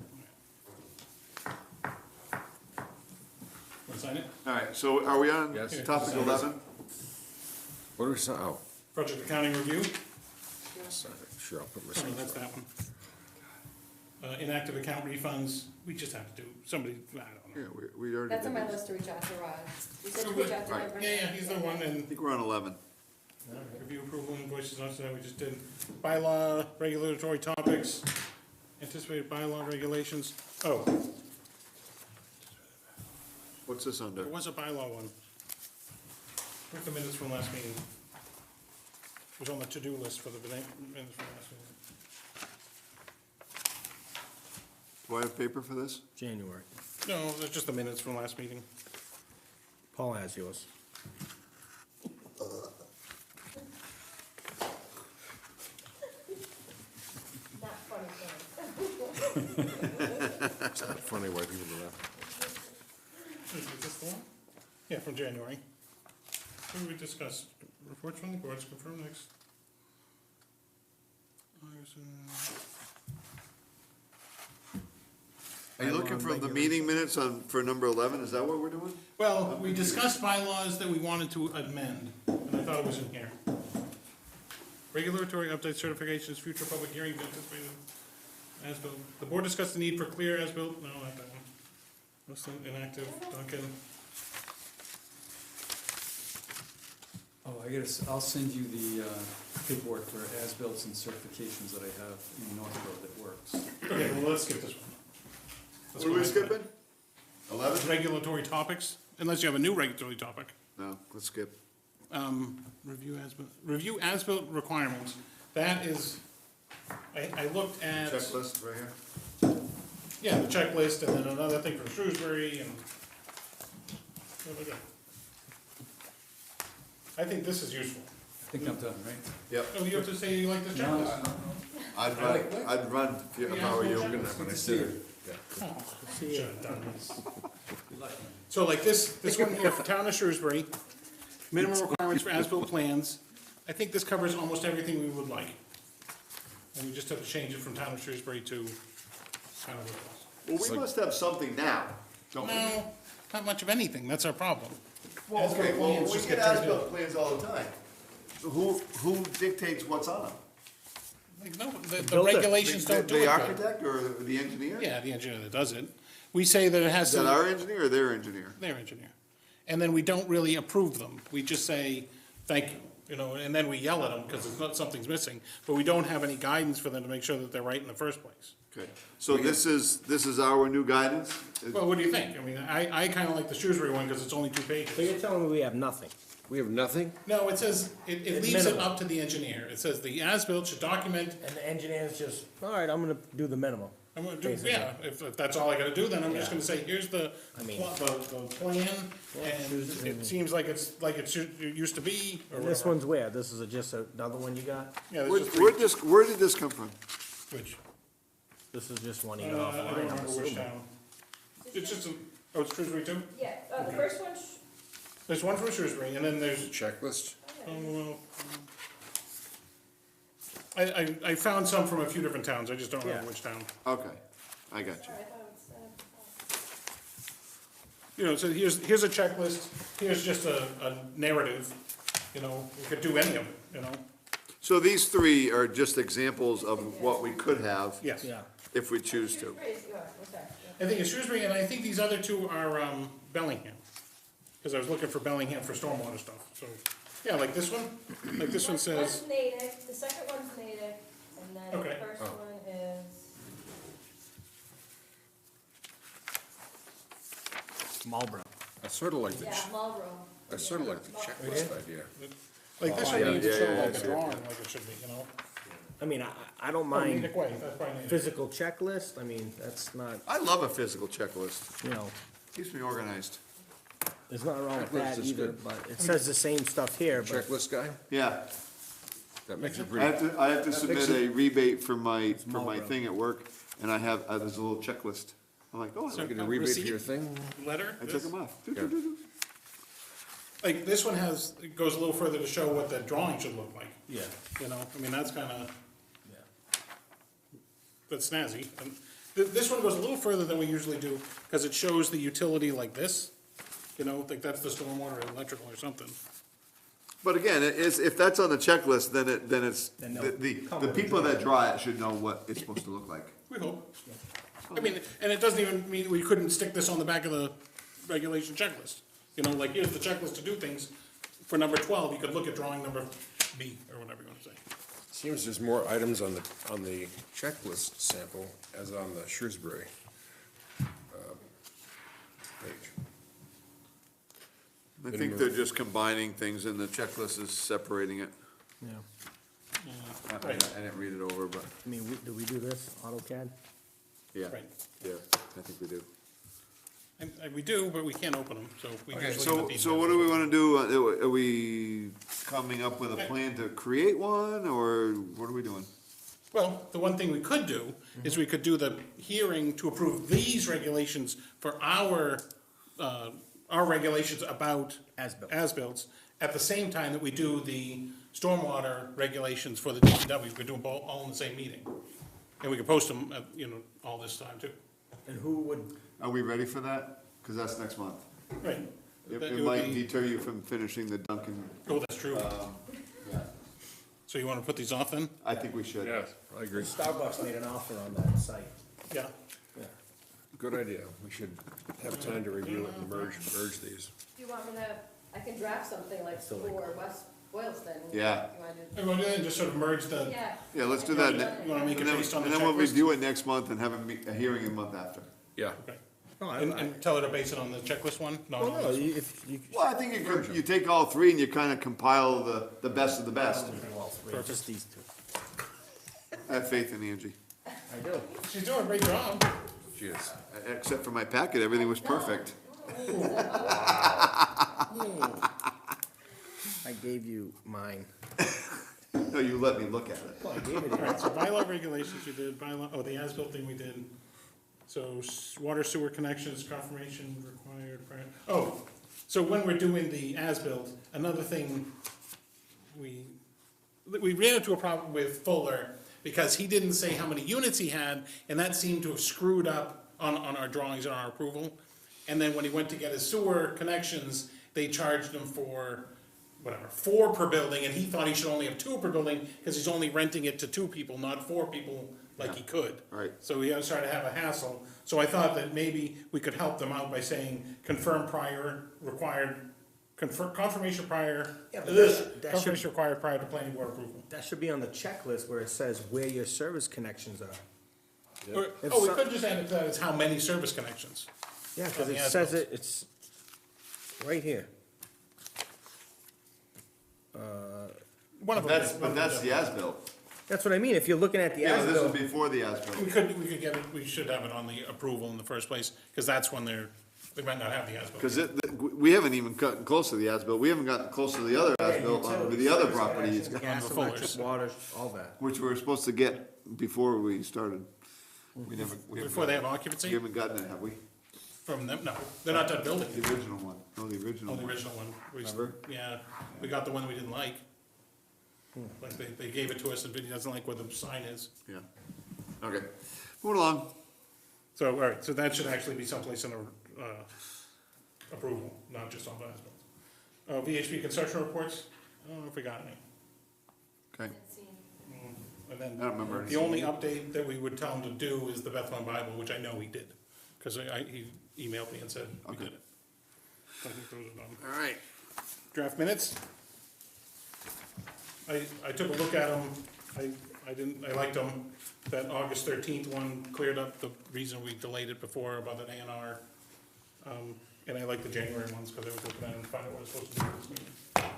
Wanna sign it? All right, so are we on Yes. topic 11? What do we say? Oh, Project accounting review? sure, I'll put my Oh, signature. that's that one. Inactive account refunds, we just have to do, somebody, I don't know. Yeah, we already That's did on my this. list to reach out to Raj. said to reach out to Right. everyone. Yeah, he's the one, I and think we're on 11. review approval invoices, not that we just did. Bylaw, regulatory topics, anticipated bylaw regulations. Oh, What's this under? there was a bylaw one. Where's the minutes from last meeting? It was on the to-do list for the minutes from last meeting. Do I have paper for this? January. No, that's just the minutes from last meeting. Paul has yours. Not funny things. It's not funny why people do that. Is this the one? Yeah, from January. What did we discuss? Reports from the boards, confirm next. Are you looking for the meeting minutes for number 11? Is that what we're doing? Well, we discussed bylaws that we wanted to amend, and I thought it was in here. Regulatory update certifications, future public hearings anticipated as-built. The board discussed the need for clear as-built, no, not that one. Muslim inactive, Duncan. Oh, I'll send you the paperwork for as-bills and certifications that I have in Northborough that works. Okay, well, let's skip this one. Let's What are go we back to skipping? 11? regulatory topics, unless you have a new regulatory topic. No, let's skip. Review as-built requirements. That is, I looked at. Checklist right here. Yeah, the checklist, and then another thing from Shrewsbury, and. I think this is useful. I think I'm done, right? Yep. Oh, you have to say you like this checklist? I'd run if I were you. Good to see you. Should have done this. So like this one here for Town of Shrewsbury, minimum requirements for as-built plans. I think this covers almost everything we would like. And we just have to change it from Town of Shrewsbury to Town of Whittle. Well, we must have something now, don't we? No, not much of anything, that's our problem. Well, As-built okay, well, plans we just get get turned as-built in. plans all the time. So who dictates what's on them? Like, no, the builder. regulations don't do it. The good. architect or the engineer? Yeah, the engineer that does it. We say that it has Is that to, our engineer or their engineer? their engineer. And then we don't really approve them. We just say, thank you, and then we yell at them because it's not, something's missing. But we don't have any guidance for them to make sure that they're right in the first place. Okay, so this is our new guidance? Well, what do you think? I mean, I kind of like the Shrewsbury one because it's only 2 So pages. you're telling me we have nothing? We have nothing? No, it says, it It's leaves it minimum. up to the engineer. It says the as-built should document, And the engineer's just, all right, I'm gonna do the minimum. I'm gonna do, Basically. yeah, if that's all I gotta do, then I'm just Yeah. gonna say, here's the, I mean- the plan, and it seems like it used to be, or This whatever. one's where? This is just another one you got? Yeah, Where, there's just where did this come from? which, This is just one I you don't got offline, I'm remember which assuming. town. It's just, oh, it's Shrewsbury too? Yeah, the first one, There's one from Shrewsbury, and then there's, Checklist? I found some from a few different towns, I just don't remember Yeah. which town. Okay, I got you. sorry, I thought it was, So here's a checklist, here's just a narrative, we could do any of it, So these three are just examples of what we could have yes. Yeah. if we choose to. Shrewsbury is yours, okay. I think it's Shrewsbury, and I think these other two are Bellingham, because I was looking for Bellingham for stormwater stuff, so, yeah, like this one says, One's native, the second one's native, and then the Okay. first one is, Marlboro. I sort of like yeah, Marlboro. I sort of like the checklist idea. like this one yeah, needs to yeah, show yeah, like I a see it, drawing, like it should be, I mean, I don't Oh, mind Natick Way, that's probably native. physical checklist, I mean, that's not, I love a physical checklist. Keeps me organized. there's nothing wrong with Checklist that is either, good. but it says the same stuff here, but Checklist guy? Yeah, That makes it I have pretty. to submit a rebate for my Marlboro. thing at work, and I have, there's a little checklist. I'm like, oh, I like it. Get a rebate for your thing? Letter? I took them off. Like, this one it goes a little further to show what the drawing should look like, yeah. that's kinda, that's snazzy. And this one goes a little further than we usually do, because it shows the utility like this, like that's the stormwater and electrical or something. But again, if that's on the checklist, then it's, Then they'll the people that draw it should know what it's supposed to look like. We hope. I mean, and it doesn't even mean we couldn't stick this on the back of the regulation checklist. You know, like, here's the checklist to do things. For number 12, you could look at drawing number B, or whatever you want to say. Seems there's more items on the checklist sample as on the Shrewsbury page. I think they're just combining things and the checklist is separating it. Yeah. I didn't read it over, but, I mean, do we do this, AutoCAD? yeah, Right. yeah, I think we do. And we do, but we can't open them, so we usually. So, let these so go. what do we wanna do? Are we coming up with a plan to create one, or what are we doing? Well, the one thing we could do is we could do the hearing to approve these regulations for our regulations about. As-built. As-bills, at the same time that we do the stormwater regulations for the DPW. We could do them all in the same meeting. And we could post them, all this time too. And who would, Are we ready for that? Cause that's next month. Right. It That it would might be- deter you from finishing the Duncan. Oh, that's true. So you wanna put these off then? I think we should. Yes, I agree. Starbucks made an offer on that site. Yeah. Good idea. We should have time to review it and merge these. Do you want me to, I can draft something like for West Boylston. Yeah. You wanna do- And we'll do that and just sort of merge the, Yeah. Yeah, let's do that. you wanna make it And then, based on the and then we'll checklist? review it next month and have a hearing a month after. Yeah. Okay. No, And tell her to base it on the checklist one? well, no, if you. Well, I think you take all three and you kinda compile the best of the best. Just these two. I have faith in Angie. I do. She's doing a great job. Cheers. Except for my packet, everything was perfect. I gave you mine. No, you let me look at it. Well, I gave it. All right, so bylaw regulations we did, the as-built thing we did. So water sewer connections, confirmation required, so when we're doing the as-built, another thing, we ran into a problem with Fuller because he didn't say how many units he had, and that seemed to have screwed up on our drawings and our approval. And then when he went to get his sewer connections, they charged him for, 4 per building, and he thought he should only have 2 per building, because he's only renting it to 2 people, not 4 people like he could. Right. So he started to have a hassle, so I thought that maybe we could help them out by saying, confirm prior, confirmation prior, Yeah, but that should- confirmation required prior to planning board approval. That should be on the checklist where it says where your service connections are. Or, If we some- could just add it to that, as how many service connections. Yeah, because On it the says as-built. it's right here. One of them. But that's the as-built. That's what I mean, if you're looking at the Yeah, this is as-built. before the as-built. We could get it, we should have it on the approval in the first place, because that's when they might not have the as-built. Cause we haven't even gotten close to the as-built. We haven't gotten close to the other as-built on the other properties, Gas, On the electric, Fullers. water, all that. which we were supposed to get before we started. We Before they have We occupancy haven't gotten it, have we? from them, no, they're not done building The it. original one. No, the original Oh, the one. original one. Remember? Yeah, we got the one we didn't like. Like, they gave it to us, and he doesn't like where the sign is. Yeah. Okay. Moving along. So, all right, so that should actually be someplace in the, approval, not just on the as-built. VHB construction reports, I don't know if we got any. Okay. And then I don't remember the only update that we would tell him to do is the Bethlehem Bible, which I know he did, because he emailed me and said we Okay. did it. I think those are done. All right. Draft minutes. I took a look at them, I liked them. That August 13th one cleared up the reason we delayed it before about an A&R. And I like the January ones, because I was looking at them and find out what I was supposed to do with this meeting.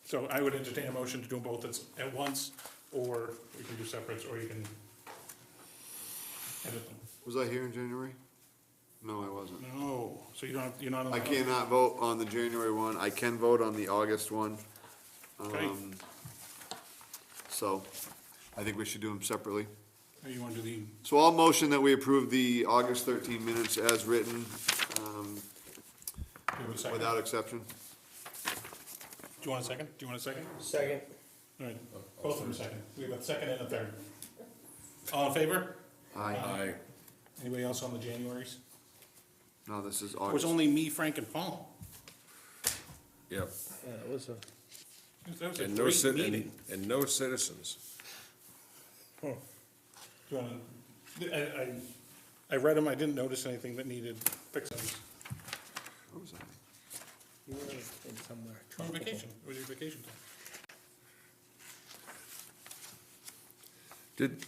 So I would entertain a motion to do them both at once, or we can do separates, or you can edit them. Was I here in January? No, I wasn't. No, so you don't have, you're not on. I cannot vote on the January one. I can vote on the August one. Okay. So I think we should do them separately. Or you want to do the, So I'll motion that we approve the August 13 minutes as written, give it a second? without exception. Do you want a second? Do you want a second? Second. All right, both of them second. We have a second and a third. All in favor? Aye. Anybody else on the Januaries? No, this is It was August. only me, Frank, and Paul. Yep. Yeah, it was a. That was a And no great meeting. and no citizens. Do you wanna- I read them, I didn't notice anything that needed fix those. What was that? You were in somewhere. On vacation, it was your vacation time. Did,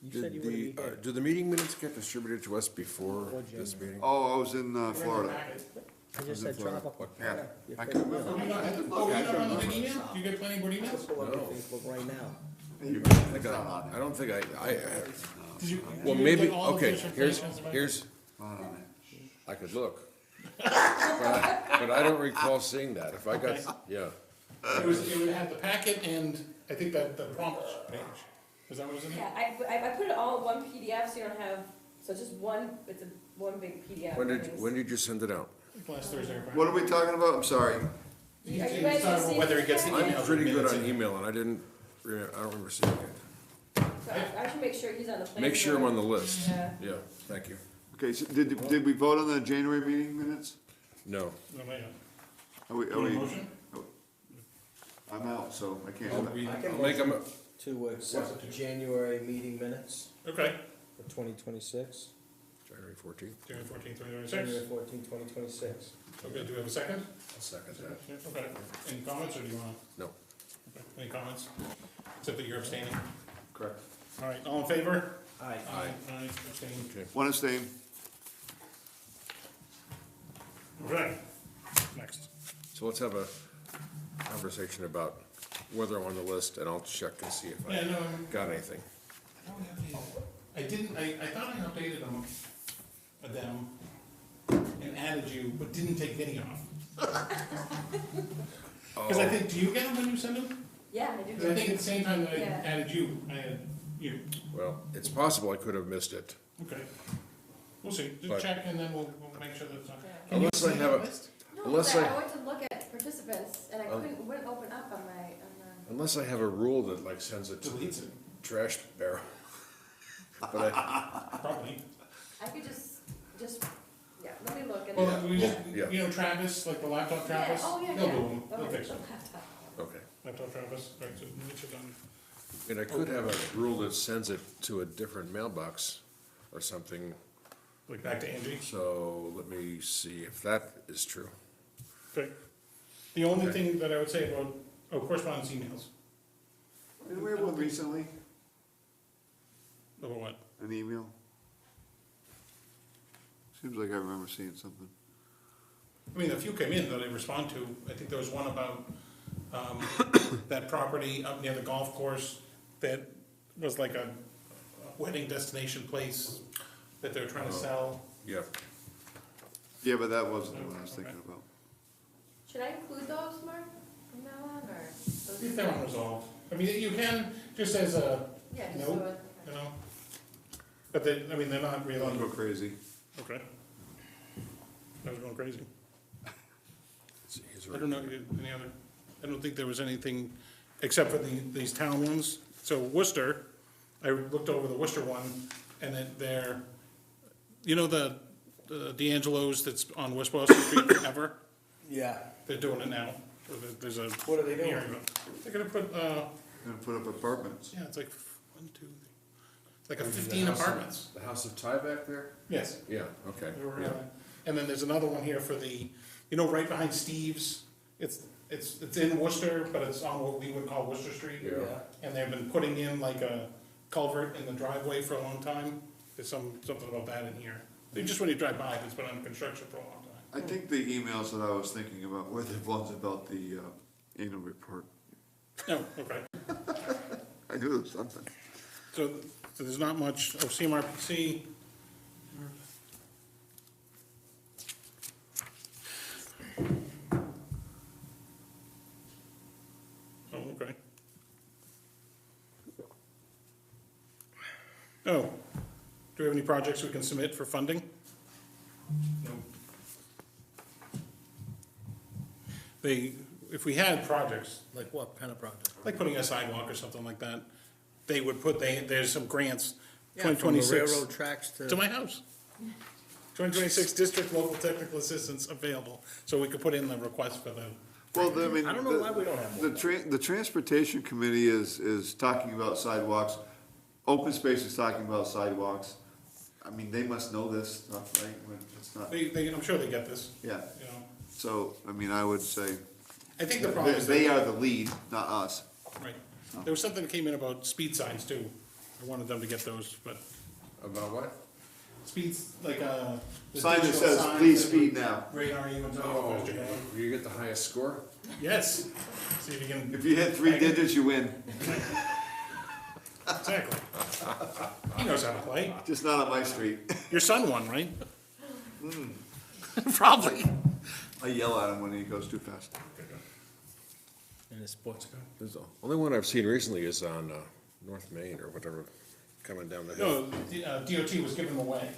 You said you were gonna be here. do the meeting minutes get distributed to us before this meeting? Oh, I was in Florida. I just said tropical. Yeah. You're I fake- could- Oh, you're not on the big email? You get planning board emails? Pull up your Facebook right now. I don't think I, Did you? well, did you maybe, get all of okay, this here's, information about- here's, I could look. But I don't recall seeing that. If I got, Okay. yeah. It would have the packet and I think that the prompt page. Is that what was in Yeah, there? I put it all in one PDF, so you don't have, so it's just one, it's a, one big PDF. When did you send it out? Last Thursday or Friday. What are we talking about? I'm sorry. He's Are you he's guys talking about receiving whether he gets the it? emails. I'm pretty with good minutes on in. email, and I don't remember seeing it. So I should make sure he's on the planning. Make sure I'm on board. the list. Yeah. Yeah, thank you. Okay, so did we vote on the January meeting minutes? No. No, wait, Are we, you want a motion? I'm out, so I can't. I'll make them, To accept the January meeting minutes Okay, for 2026, January 14th. January 14th, 2026. January 14, 2026. Okay, do we have a second? I'll second that. Yeah, okay. Any comments or do you want? No. Okay. Any comments? Except that you're abstaining. Correct. All right, all in favor? Aye. Aye, abstaining. Okay. One abstain. Okay, next. So let's have a conversation about whether I'm on the list, and I'll check and see if Yeah, I no, got anything. I didn't, I thought I updated them and added you, but didn't take Vinnie off. Because I think, do you get them when you send them? Yeah, I do. Because I think at the same time that I Yeah. added you, I had you. Well, it's possible I could have missed it. Okay. We'll see, But- just check and then we'll make sure that it's on. Yeah. Can you Unless I see have that a- list? No, Unless but I- I went to look at participants and I couldn't, wouldn't open up on my, Unless I have a rule that like sends it to the Deletes it, trash barrel. But I, probably. I could just, yeah, let me look and. Well, we just, Yeah. you know Travis, like the laptop Yeah, Travis? oh, yeah, He'll yeah. do them, he'll Okay, fix them. laptop. okay. Laptop Travis, right, so Mitch is on. And I could have a rule that sends it to a different mailbox or something, Like back to Angie. so let me see if that is true. Okay. The only Okay. thing that I would say about, correspondence emails. Did we have one recently? About what? An email? Seems like I remember seeing something. I mean, a few came in that I respond to. I think there was one about, that property up near the golf course that was like a wedding destination place that they're trying to sell. Yeah. Yeah, but that wasn't the one I was thinking about. Should I include those, Mark, from now on, or? those- If they're unresolved. I mean, you can, just as a, Yeah, just nope, so it. you know? But they, I mean, they're not really, Don't go crazy. okay. I was going crazy. Let's see, he's I don't know, any other, I don't think there was anything, except for these town ones. So Worcester, I looked over the Worcester one, and then they're, you know, the D'Angelo's that's on West Boylston Street forever? Yeah. They're doing it now. So there's a. What are they doing? hearing. They're gonna put, Gonna put up apartments. yeah, it's like 1, 2, it's like a 15 apartments. The House of Tie back there? Yes. Yeah, okay. They were, Yeah. And then there's another one here for the, you know, right behind Steve's, it's in Worcester, but it's on what we would call Worcester Street. Yeah. And they've been putting in like a culvert in the driveway for a long time. There's something about that in here. Just when you drive by, it's been under construction for a long time. I think the emails that I was thinking about were the ones about the annual report. Oh, okay. I knew there was something. So there's not much, CMRPC. Oh, okay. Oh, do we have any projects we can submit for funding? No. If we had projects, Like what kind of project? like putting a sidewalk or something like that, they would put, there's some grants, Yeah, from the 2026, railroad tracks to my house. 2026 district local technical assistance available, so we could put in the request for the, Well, I mean. I don't know why we don't have more. The transportation committee is talking about sidewalks. Open space is talking about sidewalks. I mean, they must know this stuff, right? When it's not, I'm sure they get this, yeah. you know. So, I mean, I would say, I think the problem is that. they are the lead, not us. Right. There was something that came in about speed signs too. I wanted them to get those, but About what? speeds, like, the Sign that digital says, signs please that speed would now. Radar you and tell you how fast you're going. You get the highest score? Yes. See if you can. If you hit 3 digits, you win. Exactly. He knows how to play. Just not on my street. Your son won, right? Probably. I yell at him when he goes too fast. In the sports car. The only one I've seen recently is on North Main or whatever, coming down the hill. No, DOT was giving them away.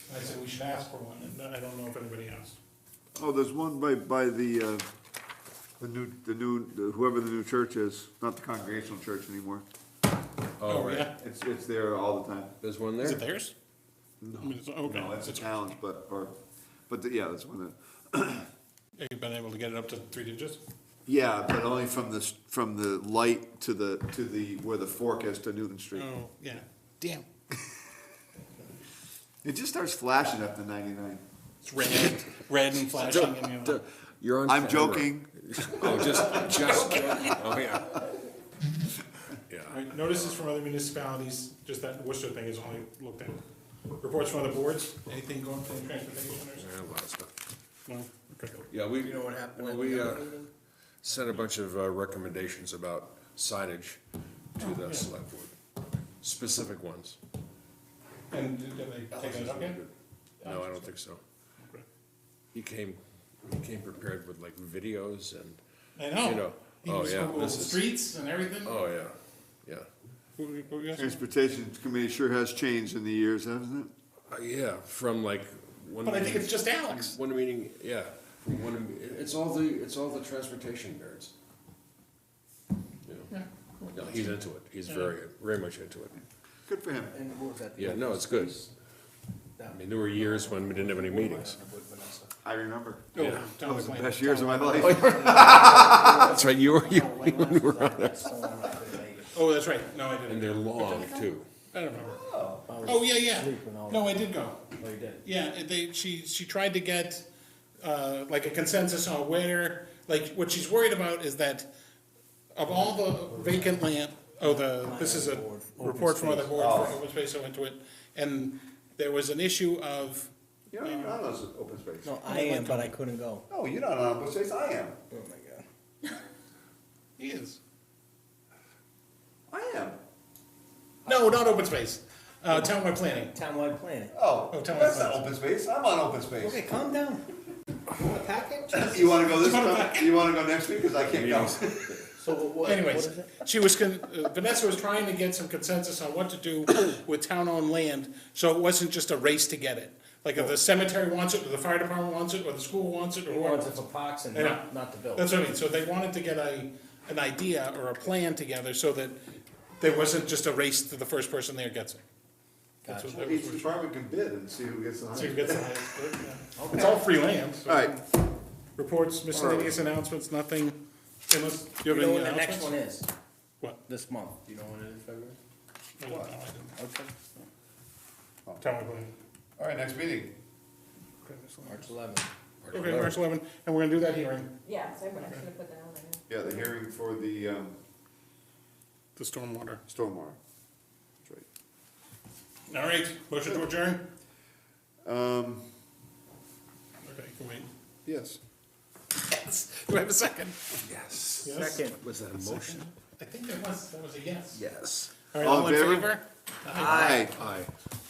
And I said we should ask for one, and I don't know if anybody asked. Oh, there's one by the new, whoever the new church is, not the Congregational Church anymore. Oh, right. yeah? It's there all the time. There's one Is it there? theirs? I mean, okay. No, it's a It's- challenge, yeah, that's one that, Have you been able to get it up to 3 digits? yeah, but only from the light to the, where the fork is to Newton Street. Oh, yeah. Damn. It just starts flashing after 99. It's red and flashing and, you know. You're on I'm camera. joking. Oh, just, oh, yeah. Yeah. All right, notices from other municipalities, just that Worcester thing is only looked at. Reports from other boards, anything going from the transportation centers? Yeah, a lot of stuff. No? Okay. Yeah, we, You know what happened? well, at we, the other meeting? sent a bunch of recommendations about signage to the select board, specific ones. And did they take it up yet? No, I don't think so. Okay. He came prepared with like videos and, I You know. know, He oh, was yeah, Google this is- streets and everything. oh, yeah, yeah. What were you asking? Transportation Committee sure has changed in the years, hasn't it? Yeah, from like one But I think meeting, it's just Alex. one meeting, yeah, from one, it's all the transportation nerds. You know. No, he's into it, he's very much into it. Good for him. And what was that? Yeah, no, it's good. I mean, there were years when we didn't have any meetings. I remember. Oh, Yeah. town Those are the plan. best years of my life. That's right, you were on it. Oh, that's right. No, I And didn't. they're long, too. I don't remember. Oh, yeah, yeah. No, I did go. Oh, you did? Yeah, she tried to get, like a consensus on where, like, what she's worried about is that of all the vacant land, this is a report from other board for open space, I went to it, and there was an issue of, You're not on open space. No, I am, but I couldn't go. No, you're not on open space, I am. Oh, my God. he is. I am. No, not open space, townwide planning. Townwide planning. Oh, Oh, tell me that's about not it. open space, I'm on open Okay, space. calm down. You want a packet? You wanna go you wanna go next week, cause I can't go. So what Anyways, is it? she was, Vanessa was trying to get some consensus on what to do with town-owned land, so it wasn't just a race to get it. Like if the cemetery wants it, or the fire department wants it, or the school wants it, or He whoever. wants it for parks and I know. not to build. That's what I mean, so they wanted to get an idea or a plan together so that there wasn't just a race to the first person there gets it. That's what Gotcha. that was. Each department can bid and see who gets the See who highest. gets the highest bid, yeah. It's all free land, so. Alright, Reports, miscellaneous announcements, nothing, unless, do you You have know any when the next one announcements? is? What? This month. Do you know when it is, February? I don't know, I didn't. Okay. Townwide planning. alright, next meeting. March 11th. Okay, March 11, and we're gonna do that hearing, Yeah, so I should have put that on there. Yeah, the hearing for the, the stormwater. stormwater. That's All right, motion to adjourn? right. Okay, can wait. Yes. Yes. Do I have a second? Yes. Yes. Second. Was that a motion? I think that was a yes. Yes. All right, All all in in favor? favor? Aye. Aye.